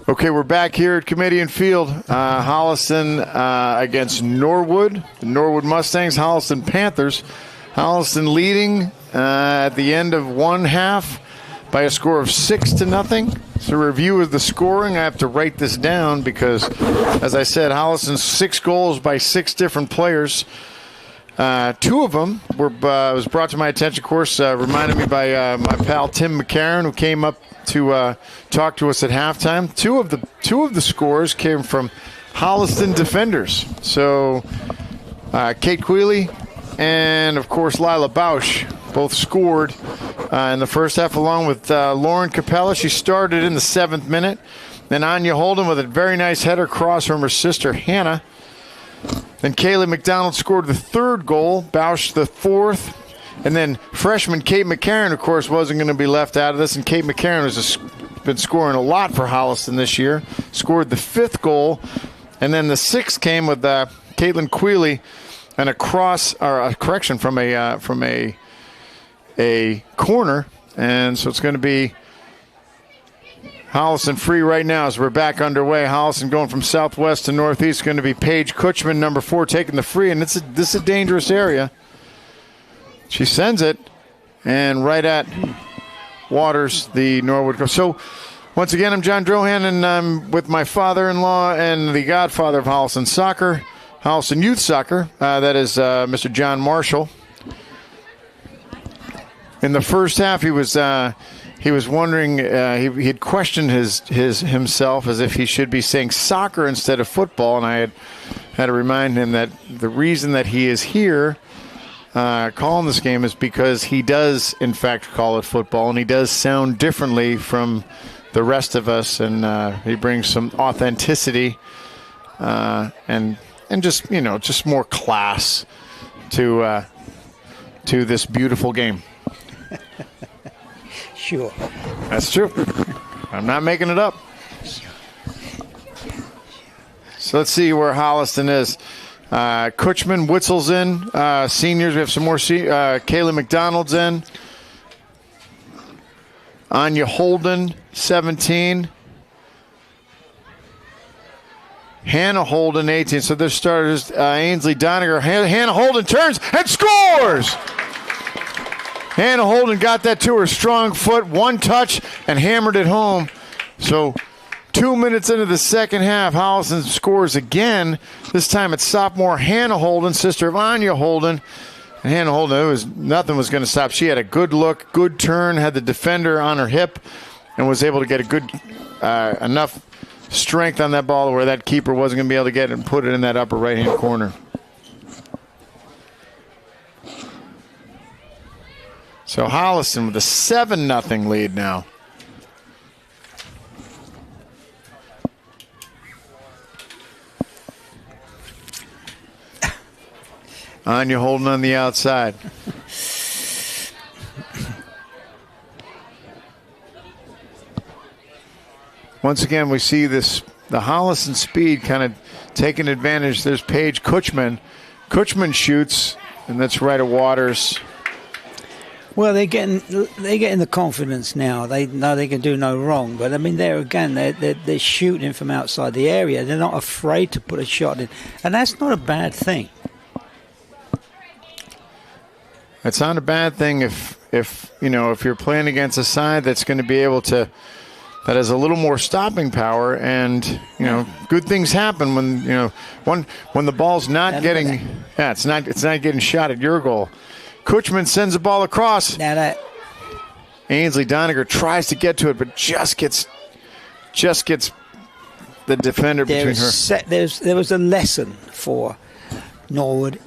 Okay, we're back here at Kamitian Field. Holliston against Norwood. The Norwood Mustangs, Holliston Panthers. Holliston leading at the end of one half by a score of 6-0. So review of the scoring. I have to write this down because, as I said, Holliston's 6 goals by 6 different players. 2 of them was brought to my attention, of course, reminded me by my pal Tim McCarron, who came up to talk to us at halftime. Two of the scores came from Holliston defenders. So Kate Quealy and, of course, Lila Bausch both scored in the first half, along with Lauren Capella. She started in the 7th minute. Then Anya Holden with a very nice header cross from her sister Hannah. Then Kaylee McDonald scored the 3rd goal, Bausch the 4th. And then freshman Kate McCarron, of course, wasn't going to be left out of this. And Kate McCarron has been scoring a lot for Holliston this year. Scored the 5th goal. And then the 6th came with Caitlin Quealy and a correction from a corner. And so it's going to be Holliston free right now as we're back underway. Holliston going from southwest to northeast. Going to be Paige Kutchman, number 4, taking the free. And this is a dangerous area. She sends it, and right at Waters, the Norwood coach. So, once again, I'm John Drohan, and I'm with my father-in-law and the godfather of Holliston soccer, Holliston youth soccer. That is Mr. John Marshall. In the first half, he was wondering. He had questioned himself as if he should be saying soccer instead of football, and I had to remind him that the reason that he is here calling this game is because he does, in fact, call it football, and he does sound differently from the rest of us, and he brings some authenticity and just more class to this beautiful game. Sure. That's true. I'm not making it up. So let's see where Holliston is. Kutchman, Witzel's in. Seniors, we have some more. Kayla McDonald's in. Anya Holden, 17. Hannah Holden, 18. So their starters, Ainsley Doniger. Hannah Holden turns and scores! Hannah Holden got that to her strong foot, one touch, and hammered it home. So 2 minutes into the second half, Holliston scores again. This time it's sophomore Hannah Holden, sister of Anya Holden. And Hannah Holden, nothing was going to stop. She had a good look, good turn, had the defender on her hip, and was able to get a good enough strength on that ball where that keeper wasn't going to be able to get it and put it in that upper right-hand corner. So Holliston with a 7-0 lead now. Anya Holden on the outside. Once again, we see the Holliston speed kind of taking advantage. There's Paige Kutchman. Kutchman shoots, and that's right at Waters. Well, they're getting the confidence now. They know they can do no wrong. But I mean, they're shooting from outside the area. They're not afraid to put a shot in, and that's not a bad thing. It's not a bad thing if you're playing against a side that's going to be able to, that has a little more stopping power, and good things happen when the ball's not it's not getting shot at your goal. Kutchman sends the ball across. Ainsley Doniger tries to get to it, but just gets the defender between her. There was a lesson for Norwood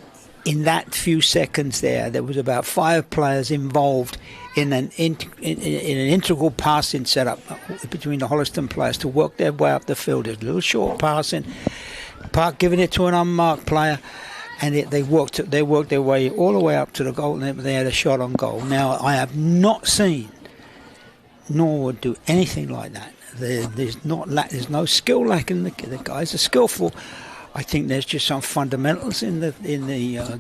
in that few seconds there. There was about 5 players involved in an integral passing setup between the Holliston players to work their way up the field. There's a little short passing, giving it to an unmarked player. And they worked their way all the way up to the goal, and they had a shot on goal. Now, I have not seen Norwood do anything like that. There's no skill lacking. The guys are skillful. I think there's just some fundamentals in the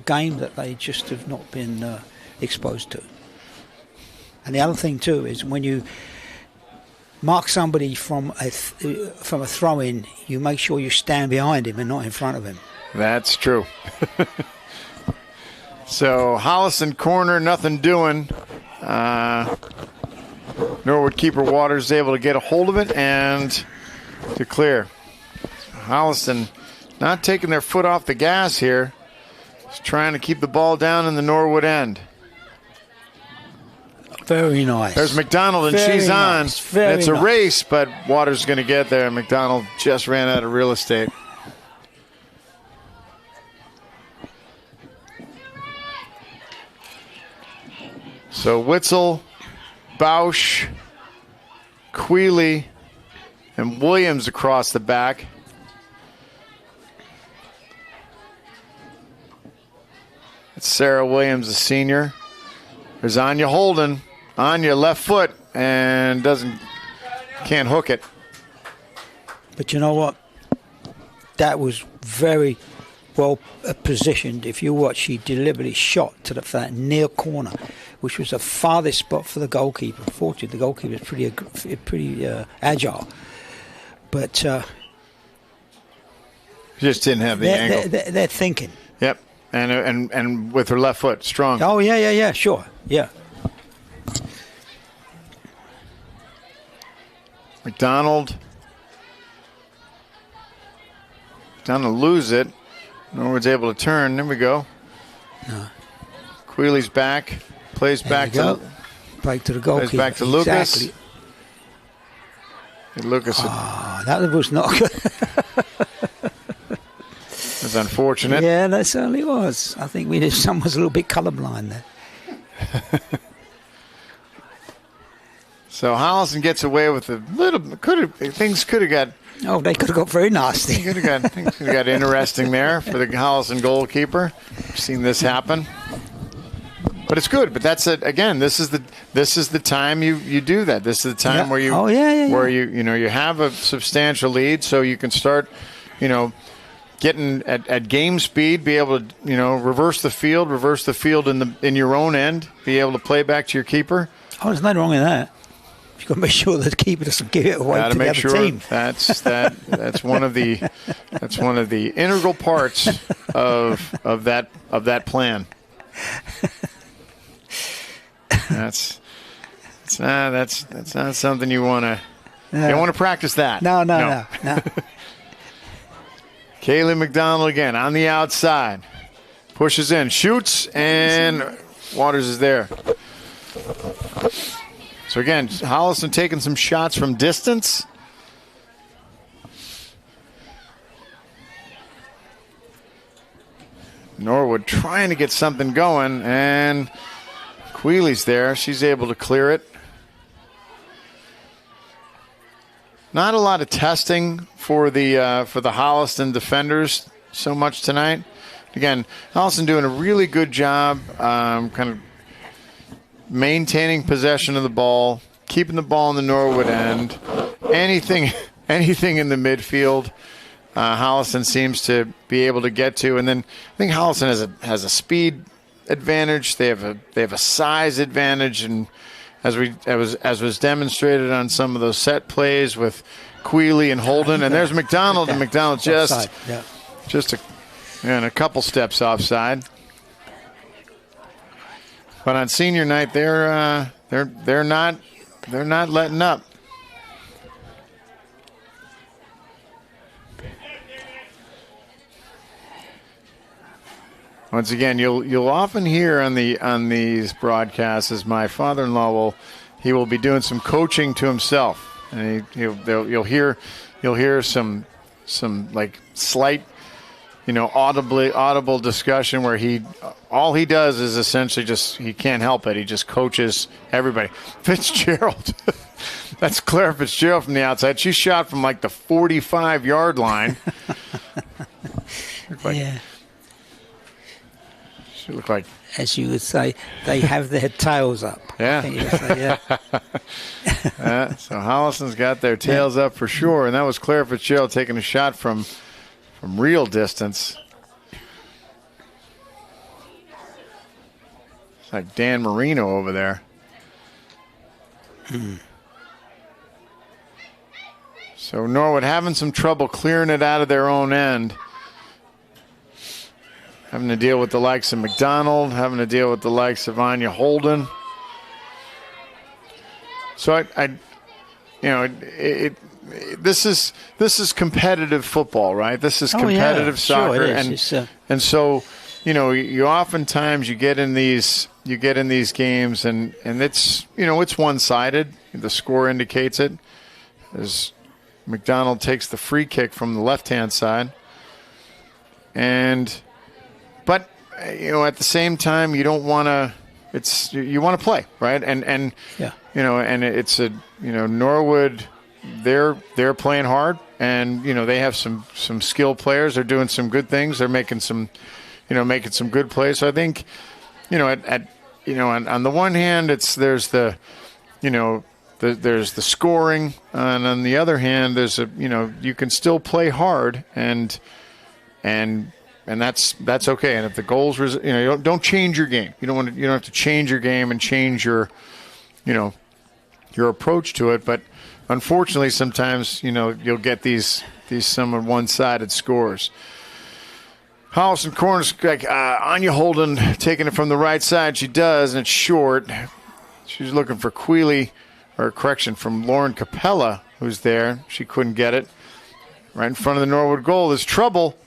game that they just have not been exposed to. And the other thing too is when you mark somebody from a throw-in, you make sure you stand behind him and not in front of him. That's true. So Holliston corner, nothing doing. Norwood keeper Waters able to get a hold of it and to clear. Holliston not taking their foot off the gas here. Just trying to keep the ball down in the Norwood end. Very nice. There's McDonald, and Very she's nice. on. Very It's a nice. race, but Waters is going to get there. McDonald just ran out of real estate. So Witzel, Bausch, Quealy, and Williams across the back. It's Sarah Williams, the senior. There's Anya Holden. Anya left foot and can't hook it. But you know what? That was very well positioned. If you watch, she deliberately shot to that near corner, which was the farthest spot for the goalkeeper. Fortunately, the goalkeeper is pretty agile. But Just didn't have the angle. they're thinking. Yep, and with her left foot, strong. Oh, yeah, sure, yeah. McDonald lose it. Norwood's able to turn. There we go. No. Quealy's back. Plays back to the goalkeeper. plays back to Lucas. Exactly. And Lucas That was not good. is unfortunate. Yeah, that certainly was. I think someone was a little bit colourblind there. So Holliston gets away with a little. Things could have got. Oh, they could have got very nasty. Things could have got interesting there for the Holliston goalkeeper. I've seen this happen, but it's good. But that's it. Again, this is the time you do that. This is the time where you where you have a substantial lead, so you can start, getting at game speed, be able to reverse the field in your own end, be able to play back to your keeper. Oh, there's nothing wrong with that. You've got to make sure that the keeper doesn't give it away to the other team. That's one of the integral parts of that plan. That's not something you want to. You don't want to practice that. No. Kaylee McDonald again on the outside, pushes in, shoots, and Waters is there. So again, Holliston taking some shots from distance. Norwood trying to get something going, and Quealy's there. She's able to clear it. Not a lot of testing for the Holliston defenders so much tonight. Again, Holliston doing a really good job, kind of maintaining possession of the ball, keeping the ball in the Norwood end. Anything in the midfield, Holliston seems to be able to get to. And then I think Holliston has a speed advantage. They have a size advantage, and as was demonstrated on some of those set plays with Quealy and Holden. And there's McDonald, and McDonald just a couple steps offside. But on senior night, they're not letting up. Once again, you'll often hear on these broadcasts as my father-in-law will be doing some coaching to himself, and you'll hear some like slight, audible discussion where all he does is essentially he can't help it. He just coaches everybody. Fitzgerald, that's Claire Fitzgerald from the outside. She shot from like the 45-yard line. Yeah. She looked like, as you would say, they have their tails up. Yeah. I think you would say, yeah. So Holliston's got their tails up for sure, and that was Claire Fitzgerald taking a shot from real distance. It's like Dan Marino over there. So Norwood having some trouble clearing it out of their own end. Having to deal with the likes of McDonald, having to deal with the likes of Anya Holden. So this is competitive football, right? This is competitive soccer, sure and so you oftentimes you get in these games, and it's it's one-sided. The score indicates it, as McDonald takes the free kick from the left-hand side, but at the same time you don't want to. You want to play, right? And it's Norwood. They're playing hard, and they have some skilled players. They're doing some good things. They're making some good plays. So I think on the one hand there's the scoring, and on the other hand there's you can still play hard and that's okay. And if the goals don't change your game. You don't have to change your game and change your approach to it, but unfortunately, sometimes you'll get these somewhat one-sided scores. Holliston corners, like Anya Holden taking it from the right side. She does, and it's short. She's looking for from Lauren Capella, who's there. She couldn't get it. Right in front of the Norwood goal. There's trouble.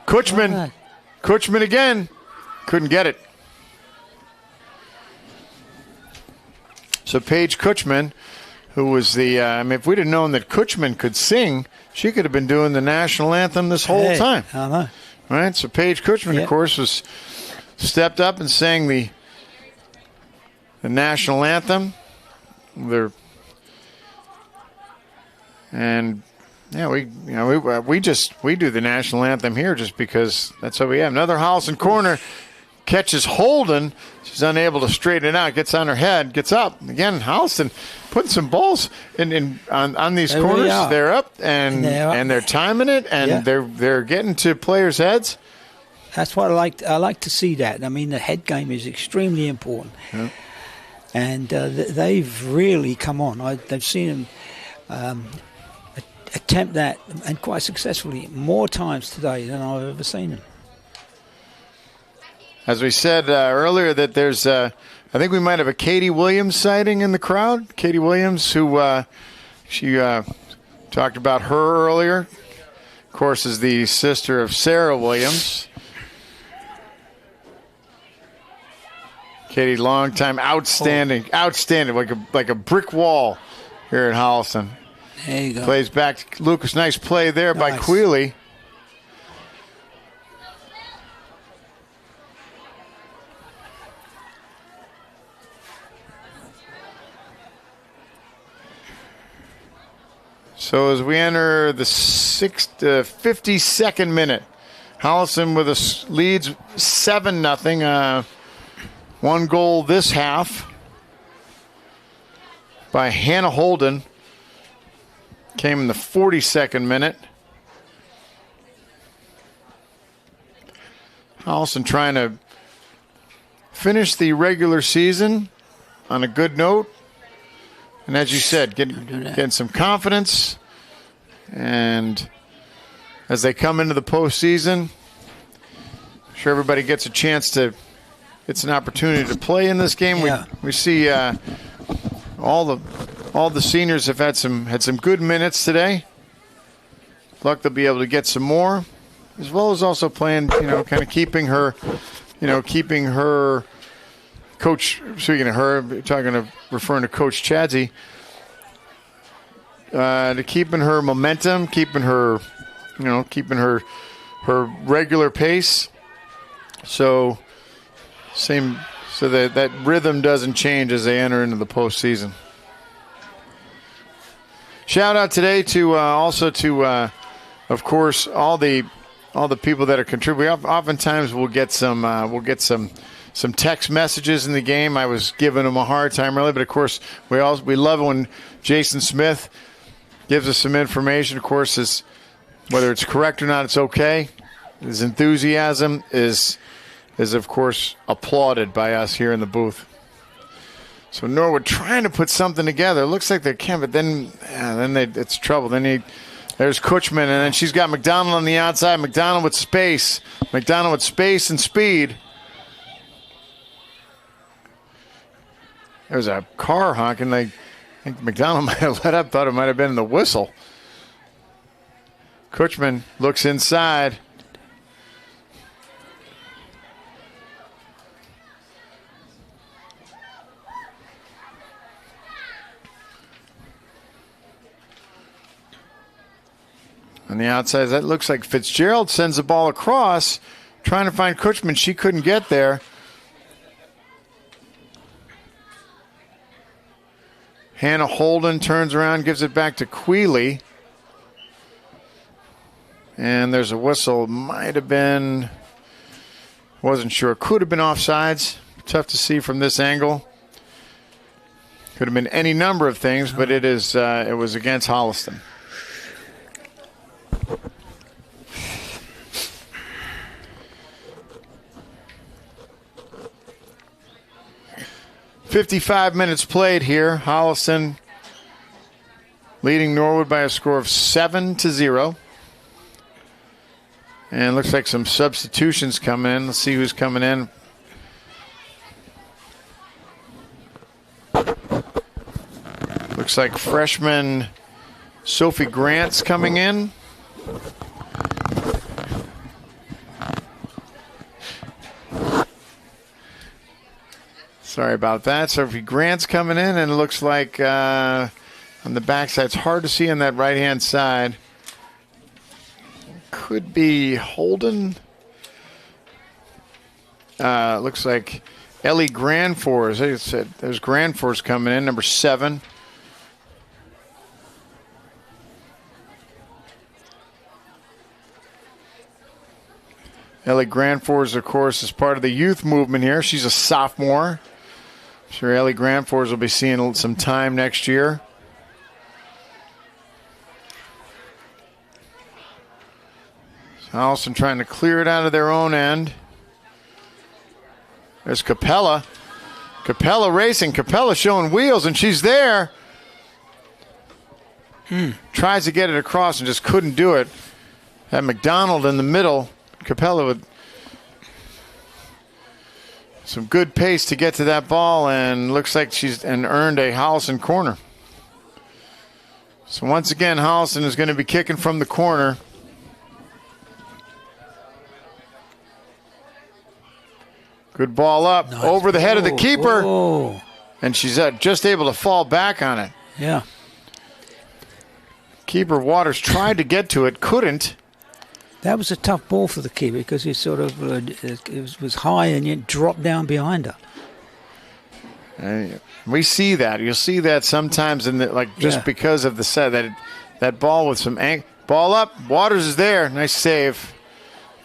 Kutchman again. Couldn't get it. So Paige Kutchman, who was if we'd have known that Kutchman could sing, she could have been doing the national anthem this whole time. I know. Right? So Paige Kutchman, of course, was stepped up and sang the national anthem. We do the national anthem here just because that's what we have. Another Holliston corner. Catches Holden. She's unable to straighten it out. Gets on her head. Gets up. Again, Holliston putting some balls on these corners. Really they're up and they're timing it, and they're getting to players' heads. That's what I like to see that. I mean, the head game is extremely important. Yeah. And they've really come on. They've seen them attempt that, and quite successfully, more times today than I've ever seen them. As we said earlier, that there's, I think we might have a Katie Williams sighting in the crowd. Katie Williams, who she talked about her earlier. Of course, is the sister of Sarah Williams. Katie, long time, outstanding, like a brick wall here at Holliston. There you go. Plays back to Lucas. Nice play there by Quealy. So as we enter the 52nd minute, Holliston with leads 7-0. One goal this half by Hannah Holden. Came in the 42nd minute. Holliston trying to finish the regular season on a good note. And as you said, getting some confidence. And as they come into the postseason, I'm sure everybody gets a chance to, it's an opportunity to play in this game. Yeah. We see all the seniors have had some good minutes today. Luck they'll be able to get some more, as well as also playing, kind of keeping her coach. Speaking of her, referring to Coach Chadsey, to keeping her momentum, keeping her regular pace. So that rhythm doesn't change as they enter into the postseason. Shout out today to of course all the people that are contributing. Oftentimes we'll get some text messages in the game. I was giving them a hard time earlier, but of course we love it when Jason Smith gives us some information. Of course, whether it's correct or not, it's okay. His enthusiasm is of course applauded by us here in the booth. So Norwood trying to put something together. Looks like they can, but then it's trouble. There's Kutchman, and then she's got McDonald on the outside. McDonald with space. McDonald with space and speed. There was a car honking. I think McDonald might have let up. Thought it might have been the whistle. Kutchman looks inside. On the outside, that looks like Fitzgerald sends the ball across, trying to find Kutchman. She couldn't get there. Hannah Holden turns around, gives it back to Queeley. And there's a whistle. Might have been, wasn't sure. Could have been offsides. Tough to see from this angle. Could have been any number of things, but it was against Holliston. .55 minutes played here. Holliston leading Norwood by a score of 7-0. And looks like some substitutions come in. Let's see who's coming in. Looks like freshman Sophie Grant's coming in. Sorry about that. Sophie Grant's coming in, and it looks like on the backside, it's hard to see on that right-hand side. Could be Holden. Looks like Ellie Granfors. I said there's Granfors coming in, number 7. Ellie Granfors, of course, is part of the youth movement here. She's a sophomore. I'm sure Ellie Granfors will be seeing some time next year. Holliston trying to clear it out of their own end. There's Capella. Capella racing. Capella showing wheels, and she's there. Tries to get it across and just couldn't do it. Had McDonald in the middle. Capella with some good pace to get to that ball, and looks like she's earned a Holliston corner. So once again, Holliston is going to be kicking from the corner. Good ball up, nice. Over the head of the keeper. Whoa. And she's just able to fall back on it. Yeah. Keeper Waters tried to get to it, couldn't. That was a tough ball for the keeper because it sort of it was high and yet dropped down behind her. We see that. You'll see that sometimes in the, just because of the set that ball with some ball up. Waters is there. Nice save.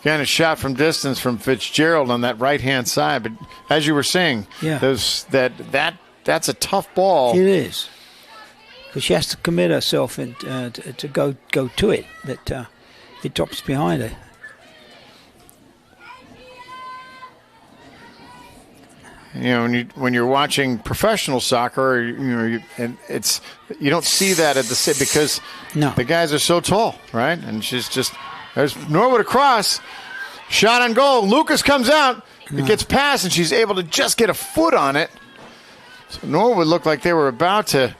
Again, a shot from distance from Fitzgerald on that right-hand side. But as you were saying, that's a tough ball. It is. Because she has to commit herself and to go to it. That it drops behind her. You know, when you're watching professional soccer, you don't see that at the because the guys are so tall, right? And there's Norwood across, shot on goal. Lucas comes out, it gets past, and she's able to just get a foot on it. So Norwood looked like they were about to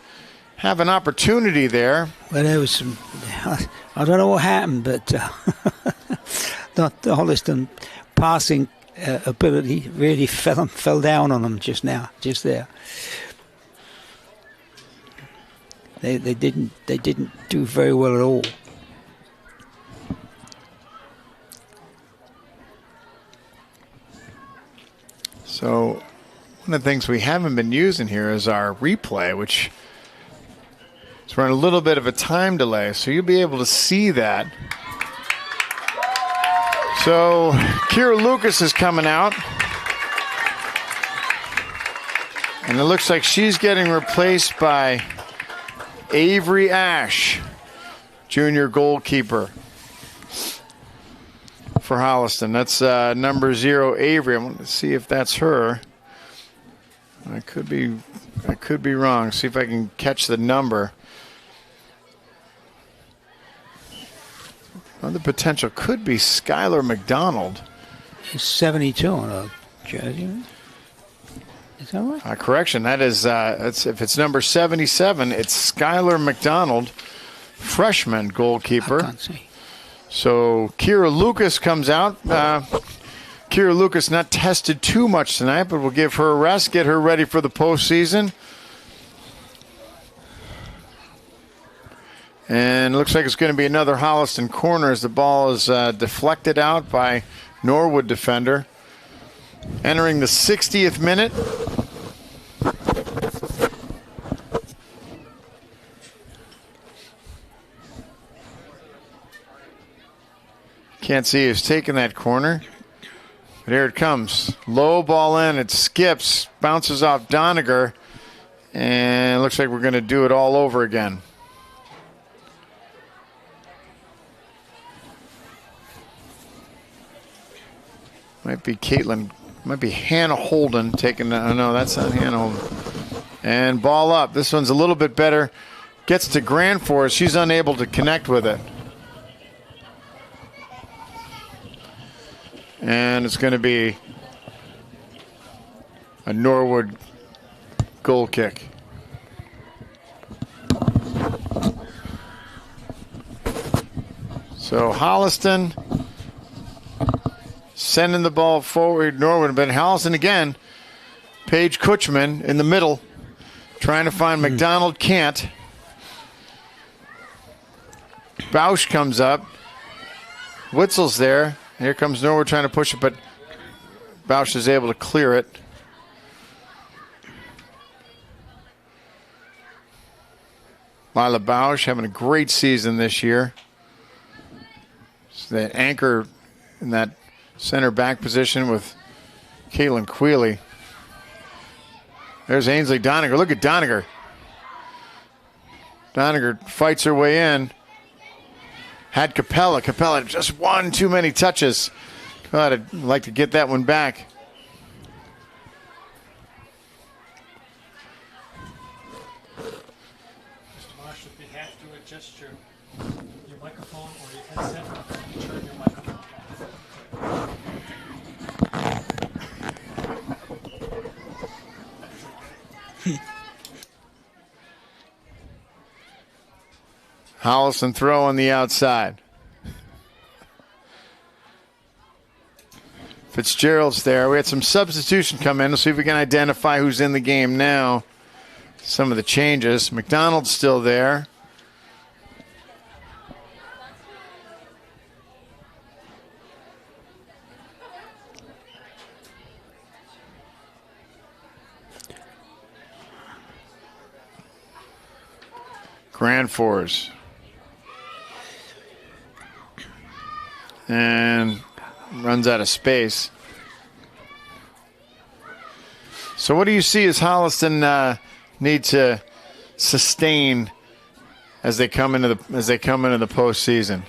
have an opportunity there. Well, there was some. I don't know what happened, but the Holliston passing ability really fell down on them just there. They didn't do very well at all. So one of the things we haven't been using here is our replay, which is running a little bit of a time delay, so you'll be able to see that. So Kira Lucas is coming out, and it looks like she's getting replaced by Avery Ash, junior goalkeeper for Holliston. That's number 0, Avery. I want to see if that's her. I could be wrong. See if I can catch the number. Other potential could be Skylar McDonald. He's 72 on a jersey. Is that right? Correction. That is, if it's number 77, it's Skylar McDonald, freshman goalkeeper. I can't see. So Kira Lucas comes out. Kira Lucas not tested too much tonight, but we'll give her a rest, get her ready for the postseason. And it looks like it's going to be another Holliston corner as the ball is deflected out by Norwood defender. Entering the 60th minute. Can't see who's taking that corner. But here it comes. Low ball in. It skips. Bounces off Doniger. And it looks like we're going to do it all over again. Might be Caitlin. Might be Hannah Holden taking. No, that's not Hannah Holden. And ball up. This one's a little bit better. Gets to Grand Forest. She's unable to connect with it. And it's going to be a Norwood goal kick. So Holliston sending the ball forward. Norwood, but Holliston again. Paige Kutchman in the middle, trying to find McDonald. Can't. Bausch comes up. Witzel's there. Here comes Norwood trying to push it, but Bausch is able to clear it. Lila Bausch having a great season this year. So that anchor in that center back position with Caitlin Quealy. There's Ainsley Doniger. Look at Doniger. Doniger fights her way in. Had Capella. Capella just one too many touches. I'd like to get that one back. Mr. Marsh, if you have to adjust your microphone or your headset, turn your microphone off. Holliston throw on the outside. Fitzgerald's there. We had some substitution come in. Let's see if we can identify who's in the game now. Some of the changes. McDonald's still there. Grand Force. And runs out of space. So what do you see as Holliston need to sustain as they come into the postseason?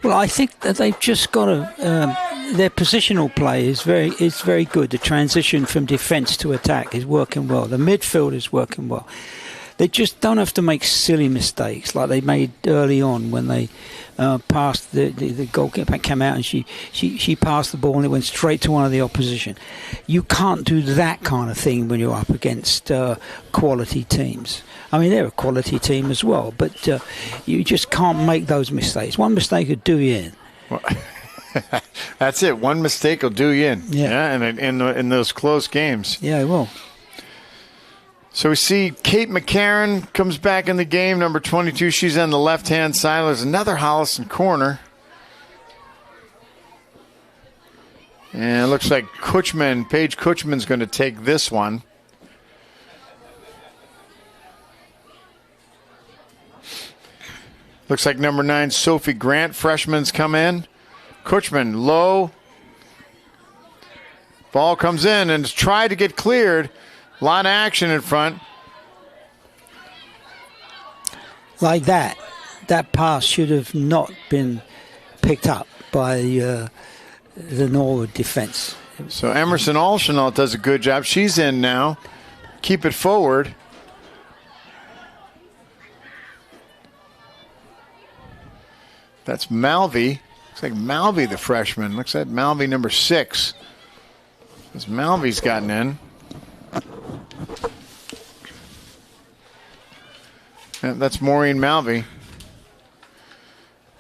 Well, I think that they've just got to. Their positional play is very good. The transition from defence to attack is working well. The midfield is working well. They just don't have to make silly mistakes like they made early on when they passed the goalkeeper came out and she passed the ball and it went straight to one of the opposition. You can't do that kind of thing when you're up against quality teams. I mean, they're a quality team as well, but you just can't make those mistakes. One mistake would do you in. Well, that's it. One mistake will do you in. Yeah, and in those close games. Yeah, it will. So we see Kate McCarron comes back in the game, number 22. She's on the left-hand side. There's another Holliston corner. And it looks like Paige Kutchman's going to take this one. Looks like number 9, Sophie Grant, freshman's come in. Kutchman low. Ball comes in and it's tried to get cleared. A lot of action in front. Like that pass should have not been picked up by the Norwood defense. So Emerson Alshanault does a good job. She's in now. keep it forward. That's Malvey. Looks like Malvey, the freshman. Looks like Malvey number 6. As Malvey's gotten in. And that's Maureen Malvey.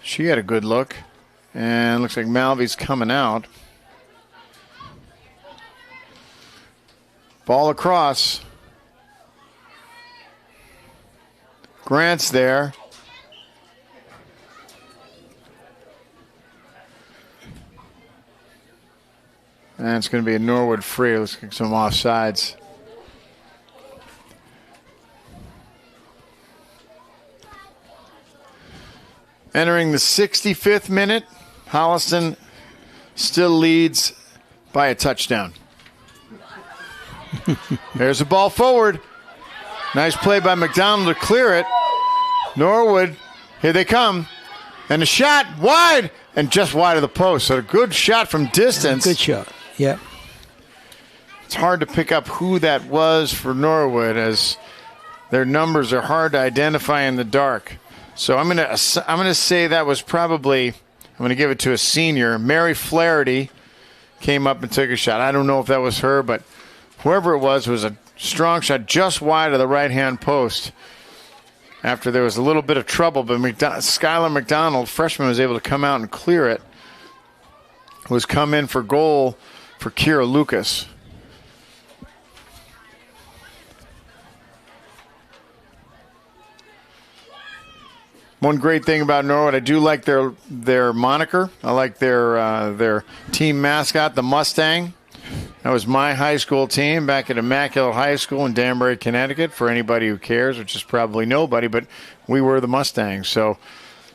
She had a good look. And looks like Malvey's coming out. Ball across. Grant's there. And it's going to be a Norwood free. Looks like some offsides. Entering the 65th minute, Holliston still leads by a touchdown. There's the ball forward. Nice play by McDonald to clear it. Norwood, here they come. And a shot wide and just wide of the post. So a good shot from distance. Good shot. Yeah. It's hard to pick up who that was for Norwood, as their numbers are hard to identify in the dark. So I'm gonna say that was probably, I'm gonna give it to a senior. Mary Flaherty came up and took a shot. I don't know if that was her, but whoever it was a strong shot just wide of the right-hand post. After there was a little bit of trouble, but Skylar McDonald, freshman, was able to come out and clear it. Was come in for goal for Kira Lucas. One great thing about Norwood, I do like their moniker. I like their team mascot, the Mustang. That was my high school team back at Immaculate High School in Danbury, Connecticut, for anybody who cares, which is probably nobody, but we were the Mustangs. So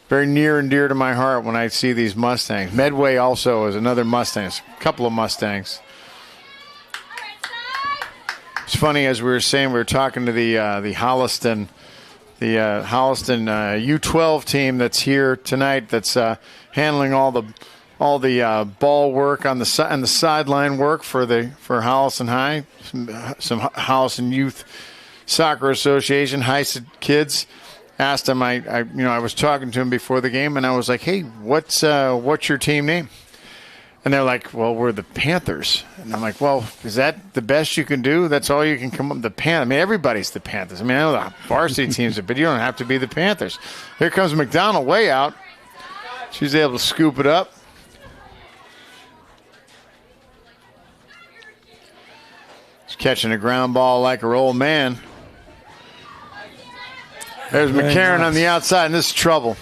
very near and dear to my heart when I see these Mustangs. Medway also is another Mustang, a couple of Mustangs. It's funny, as we were saying, we were talking to the Holliston U12 team that's here tonight, that's handling all the ball work on the sideline work for Holliston High, some Holliston Youth Soccer Association high kids. Asked them, I was talking to him before the game, and I was like, hey, what's your team name? And they're like, well, we're the Panthers. And I'm like, well, is that the best you can do? That's all you can come up with, the Panthers. I mean, everybody's the Panthers. I mean, I know the varsity teams, but you don't have to be the Panthers. Here comes McDonald way out. She's able to scoop it up. She's catching a ground ball like her old man. There's McCarron on the outside, and this is trouble.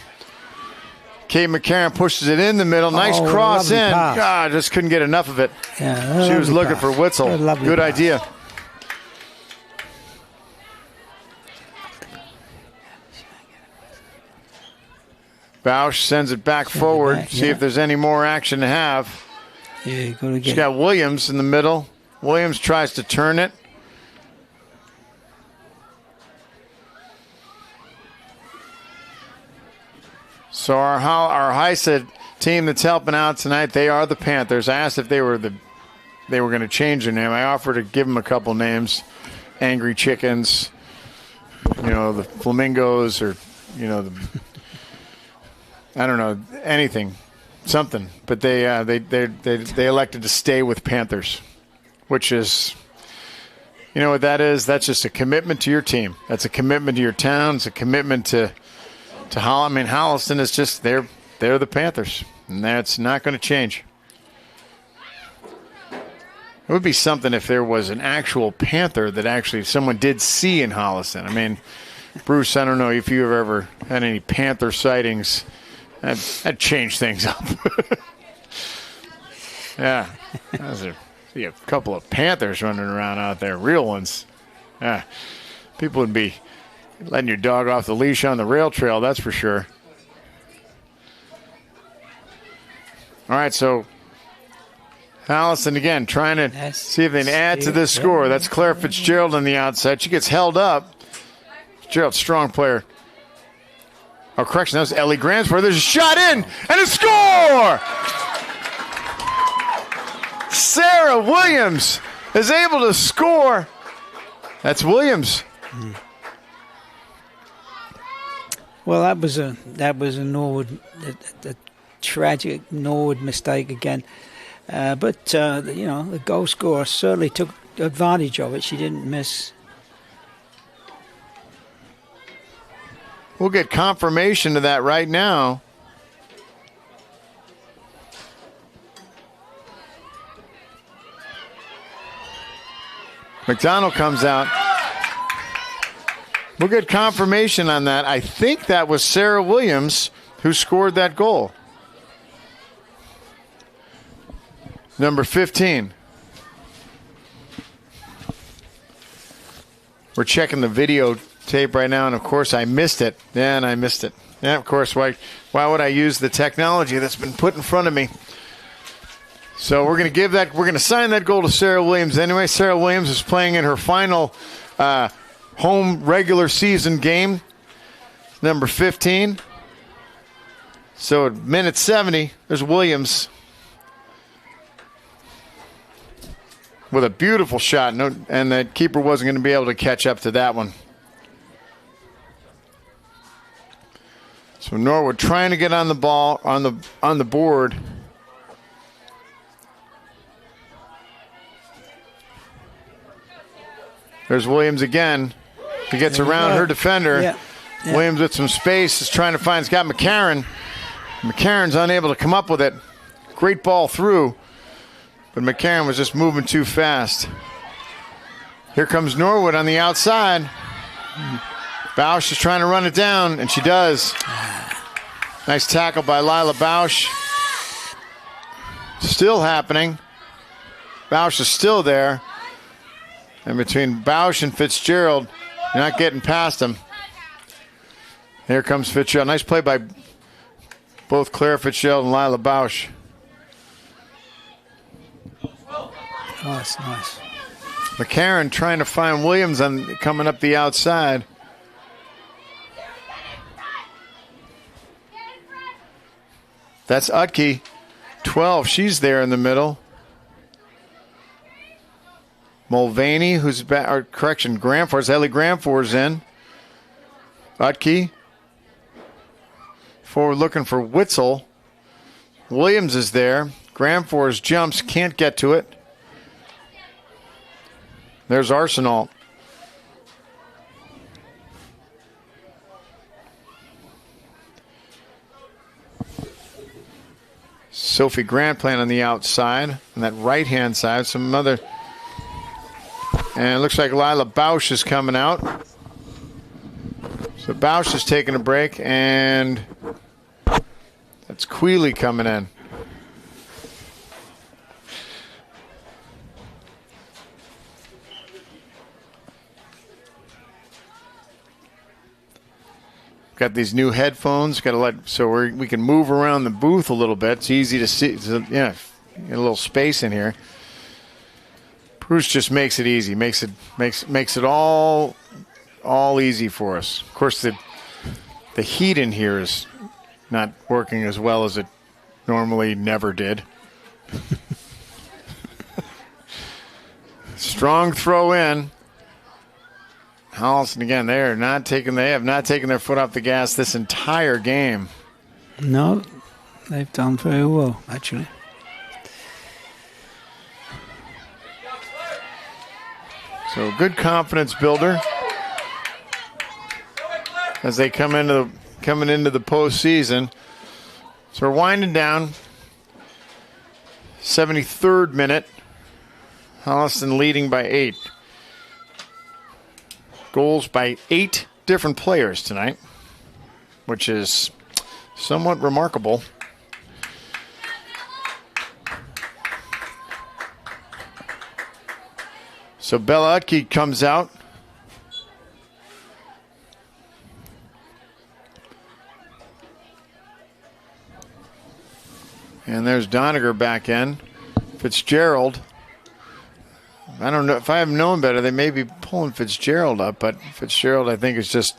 Kate McCarron pushes it in the middle. Nice cross in. God, just couldn't get enough of it. Yeah, she was looking for Witzel. Good idea. Bausch sends it back forward. See if there's any more action to have. Yeah, go to get She's got Williams in the middle. Williams tries to turn it. So our HISA team that's helping out tonight, they are the Panthers. I asked if they were going to change their name. I offered to give them a couple names: Angry Chickens, the Flamingos, or I don't know, anything, something. But they elected to stay with Panthers, which is, you know what that is? That's just a commitment to your team. That's a commitment to your town. It's a commitment to Holliston. I mean, Holliston is just, they're the Panthers, and that's not going to change. It would be something if there was an actual Panther that actually someone did see in Holliston. I mean, Bruce, I don't know if you've ever had any Panther sightings. That changed things up. Yeah. See a couple of Panthers running around out there, real ones. Yeah. People would be letting your dog off the leash on the rail trail, that's for sure. All right, so Holliston again trying to see if they can add to this score. That's Claire Fitzgerald on the outside. She gets held up. Fitzgerald, strong player. Oh, correction, that was Ellie Gransford. There's a shot in and a score! Sarah Williams is able to score That's Williams. Well, that was a Norwood, a tragic Norwood mistake again. But the goal scorer certainly took advantage of it. She didn't miss. We'll get confirmation of that right now. McDonald comes out. We'll get confirmation on that. I think that was Sarah Williams who scored that goal. Number 15. We're checking the video tape right now, and of course I missed it. Yeah, and I missed it. Yeah, of course. Why would I use the technology that's been put in front of me? So we're going to sign that goal to Sarah Williams anyway. Sarah Williams is playing in her final home regular season game, number 15. So at minute 70, there's Williams with a beautiful shot, and the keeper wasn't going to be able to catch up to that one. So Norwood trying to get on the ball on the board. There's Williams again. He gets around her defender. Yeah. Williams with some space is trying to find. He's got McCarron. McCarron's unable to come up with it. Great ball through, but McCarron was just moving too fast. Here comes Norwood on the outside. Bausch is trying to run it down, and she does. Nice tackle by Lila Bausch. Still happening. Bausch is still there. And between Bausch and Fitzgerald, you're not getting past him. Here comes Fitzgerald. Nice play by both Claire Fitzgerald and Lila Bausch. Oh, that's nice. McCarron trying to find Williams coming up the outside. That's Utke, 12. She's there in the middle. Mulvaney, who's back, or correction, Granfor's, Ellie Granfor's in. Utke. Forward looking for Witzel. Williams is there. Granfor's jumps, can't get to it. There's Arsenal. Sophie Grant playing on the outside, on that right-hand side. Some other... And it looks like Lila Bausch is coming out. So Bausch is taking a break, and that's Queeley coming in. Got these new headphones. Got to we can move around the booth a little bit. It's easy to see. Get a little space in here. Bruce just makes it easy. Makes it all easy for us. Of course, the heat in here is not working as well as it normally never did. Strong throw in. Holliston again. They have not taken their foot off the gas this entire game. No, they've done very well, actually. So good confidence builder as they coming into the postseason. So we're winding down. 73rd minute. Holliston leading by 8. Goals by 8 different players tonight, which is somewhat remarkable. So Bella Utke comes out. And there's Doniger back in. Fitzgerald. I don't know. If I have known better, they may be pulling Fitzgerald up, but Fitzgerald, I think, is just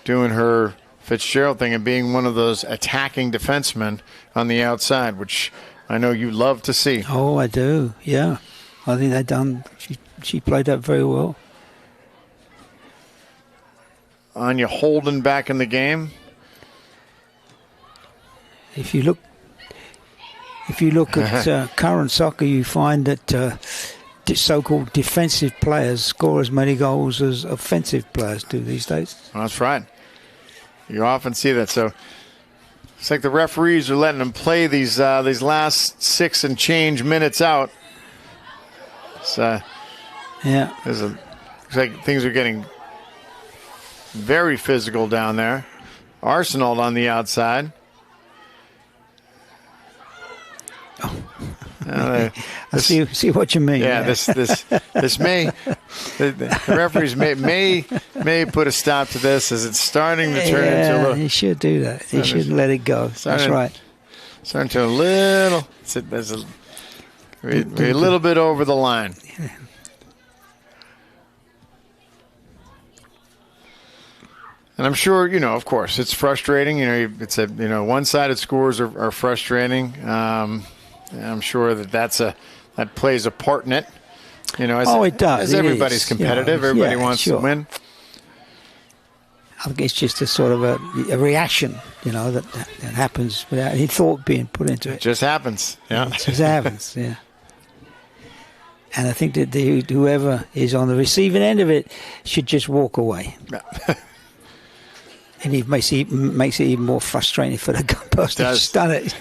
doing her Fitzgerald thing and being one of those attacking defensemen on the outside, which I know you love to see. Oh, I do, yeah. I think they done. She played that very well. Anya Holden back in the game. If you look at current soccer, you find that so-called defensive players score as many goals as offensive players do these days. Well, that's right. You often see that. So it's like the referees are letting them play these last 6 and change minutes out. It's, Yeah. looks like things are getting very physical down there. Arsenal on the outside. I see what you mean. Yeah, this may the referees may put a stop to this as it's starting to turn into a little. He should do that. He shouldn't let it go. That's right. Starting to a little. There's a little bit over the line. And I'm sure, of course, it's frustrating. It's one-sided scores are frustrating. I'm sure that plays a part in it. It does. As everybody's competitive, everybody wants to win. I think it's just a sort of a reaction, that happens without any thought being put into it. It just happens. Yeah, it just happens. Yeah. And I think that whoever is on the receiving end of it should just walk away. And it makes it even more frustrating for the person who's done it.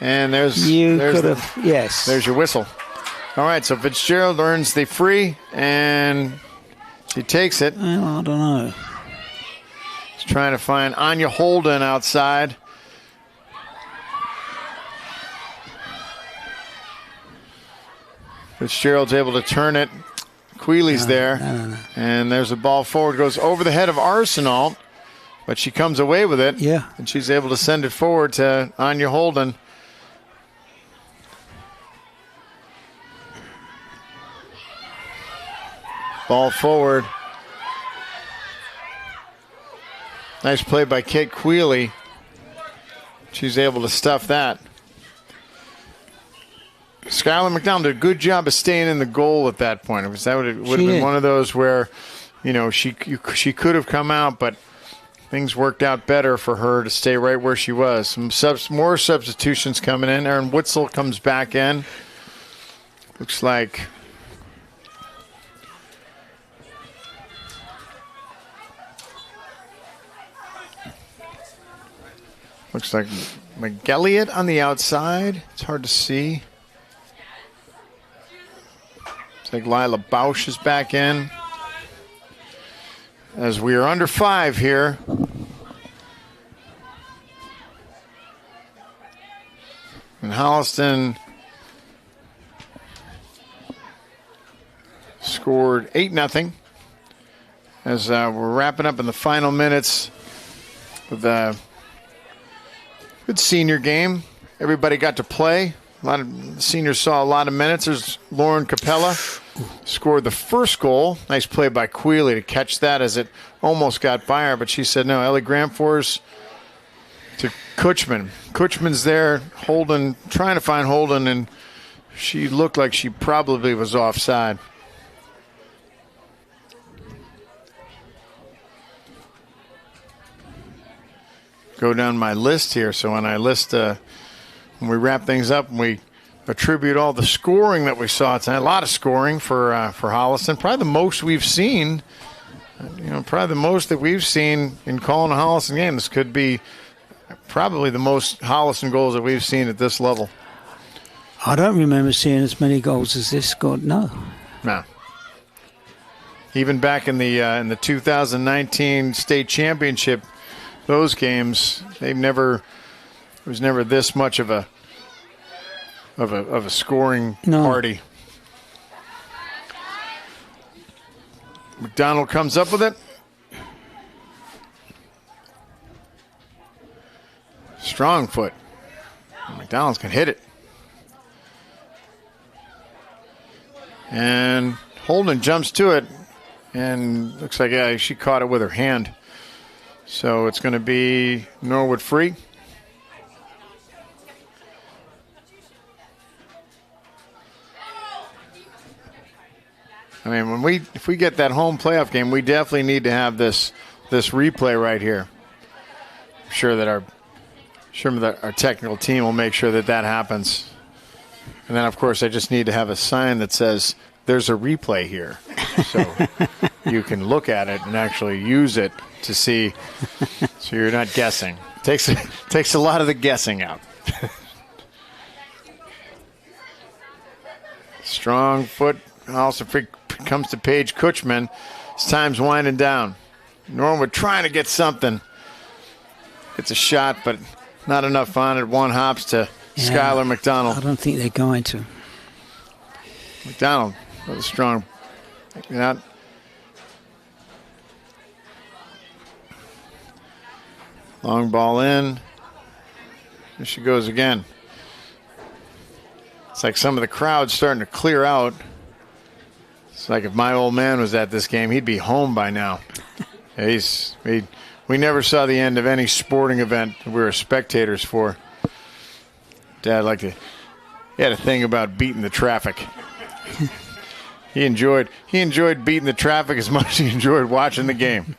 And there's your whistle. All right, so Fitzgerald earns the free, and she takes it. Well, I don't know. She's trying to find Anya Holden outside. Fitzgerald's able to turn it. Queeley's there. No. And there's a ball forward. Goes over the head of Arsenal, but she comes away with it. Yeah. And she's able to send it forward to Anya Holden. Ball forward. Nice play by Kate Queeley. She's able to stuff that. Skylar McDonald did a good job of staying in the goal at that point. Because that would have been one of those where, she could have come out, but things worked out better for her to stay right where she was. Some more substitutions coming in. Erin Witzel comes back in. Looks like McGelliot on the outside. It's hard to see. It's like Lila Bausch is back in. As we are under 5 here. And Holliston scored 8-0. As we're wrapping up in the final minutes with a good senior game. Everybody got to play. A lot of seniors saw a lot of minutes. There's Lauren Capella scored the first goal. Nice play by Queeley to catch that as it almost got by her, but she said no. Ellie Gramfors to Kutchman. Kutchman's there, Holden, trying to find Holden, and she looked like she probably was offside. Go down my list here. So when I list, when we wrap things up and we attribute all the scoring that we saw tonight, a lot of scoring for Holliston, probably the most we've seen. Probably the most that we've seen in calling a Holliston game. This could be probably the most Holliston goals that we've seen at this level. I don't remember seeing as many goals as this scored. No. Even back in the 2019 state championship, those games, it was never this much of a scoring party. McDonald comes up with it. Strong foot. McDonald's can hit it. And Holden jumps to it, and looks like she caught it with her hand. So it's going to be Norwood free. I mean, if we get that home playoff game, we definitely need to have this replay right here. I'm sure that our technical team will make sure that happens. And then, of course, I just need to have a sign that says there's a replay here. So you can look at it and actually use it to see, so you're not guessing. Takes a lot of the guessing out. Strong foot also comes to Paige Kutchman. His time's winding down. Norwood trying to get something. Gets a shot, but not enough on it. One hops to Skylar McDonald. I don't think they're going to. McDonald with a strong. Out. Long ball in. There she goes again. It's like some of the crowd's starting to clear out. It's like if my old man was at this game, he'd be home by now. We never saw the end of any sporting event we were spectators for. Dad he had a thing about beating the traffic. He enjoyed beating the traffic as much as he enjoyed watching the game.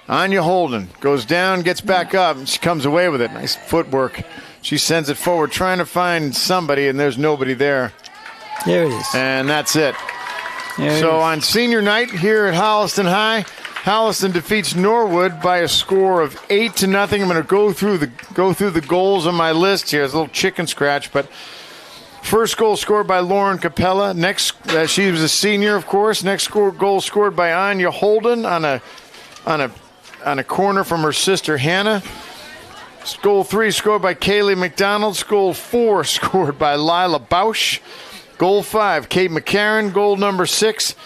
Anya Holden goes down, gets back up, and she comes away with it. Nice footwork. She sends it forward, trying to find somebody, and there's nobody there. There it is. And that's it. So on senior night here at Holliston High, Holliston defeats Norwood by a score of 8-0. I'm going to go through the goals on my list here. It's a little chicken scratch, but first goal scored by Lauren Capella. Next, she was a senior, of course. Next goal scored by Anya Holden on a corner from her sister Hannah. Goal 3 scored by Kaylee McDonald. Goal 4 scored by Lila Bausch. Goal 5, Kate McCarron. Goal number 6,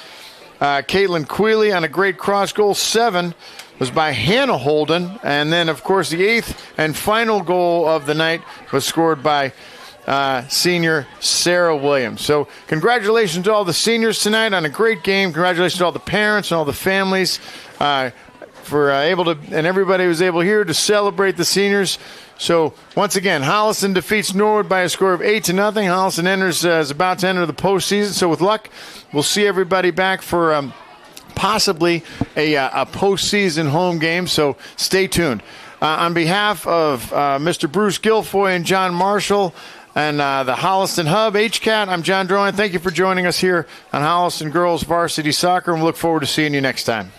Caitlin Queeley on a great cross. Goal 7 was by Hannah Holden. And then, of course, the 8th and final goal of the night was scored by senior Sarah Williams. So congratulations to all the seniors tonight on a great game. Congratulations to all the parents and all the families for and everybody who was able here to celebrate the seniors. So once again, Holliston defeats Norwood by a score of 8-0. Holliston is about to enter the postseason. So with luck, we'll see everybody back for possibly a postseason home game. So stay tuned. On behalf of Mr. Bruce Guilfoy and John Marshall and the Holliston Hub, HCAT, I'm John Droin. Thank you for joining us here on Holliston Girls Varsity Soccer, and we look forward to seeing you next time.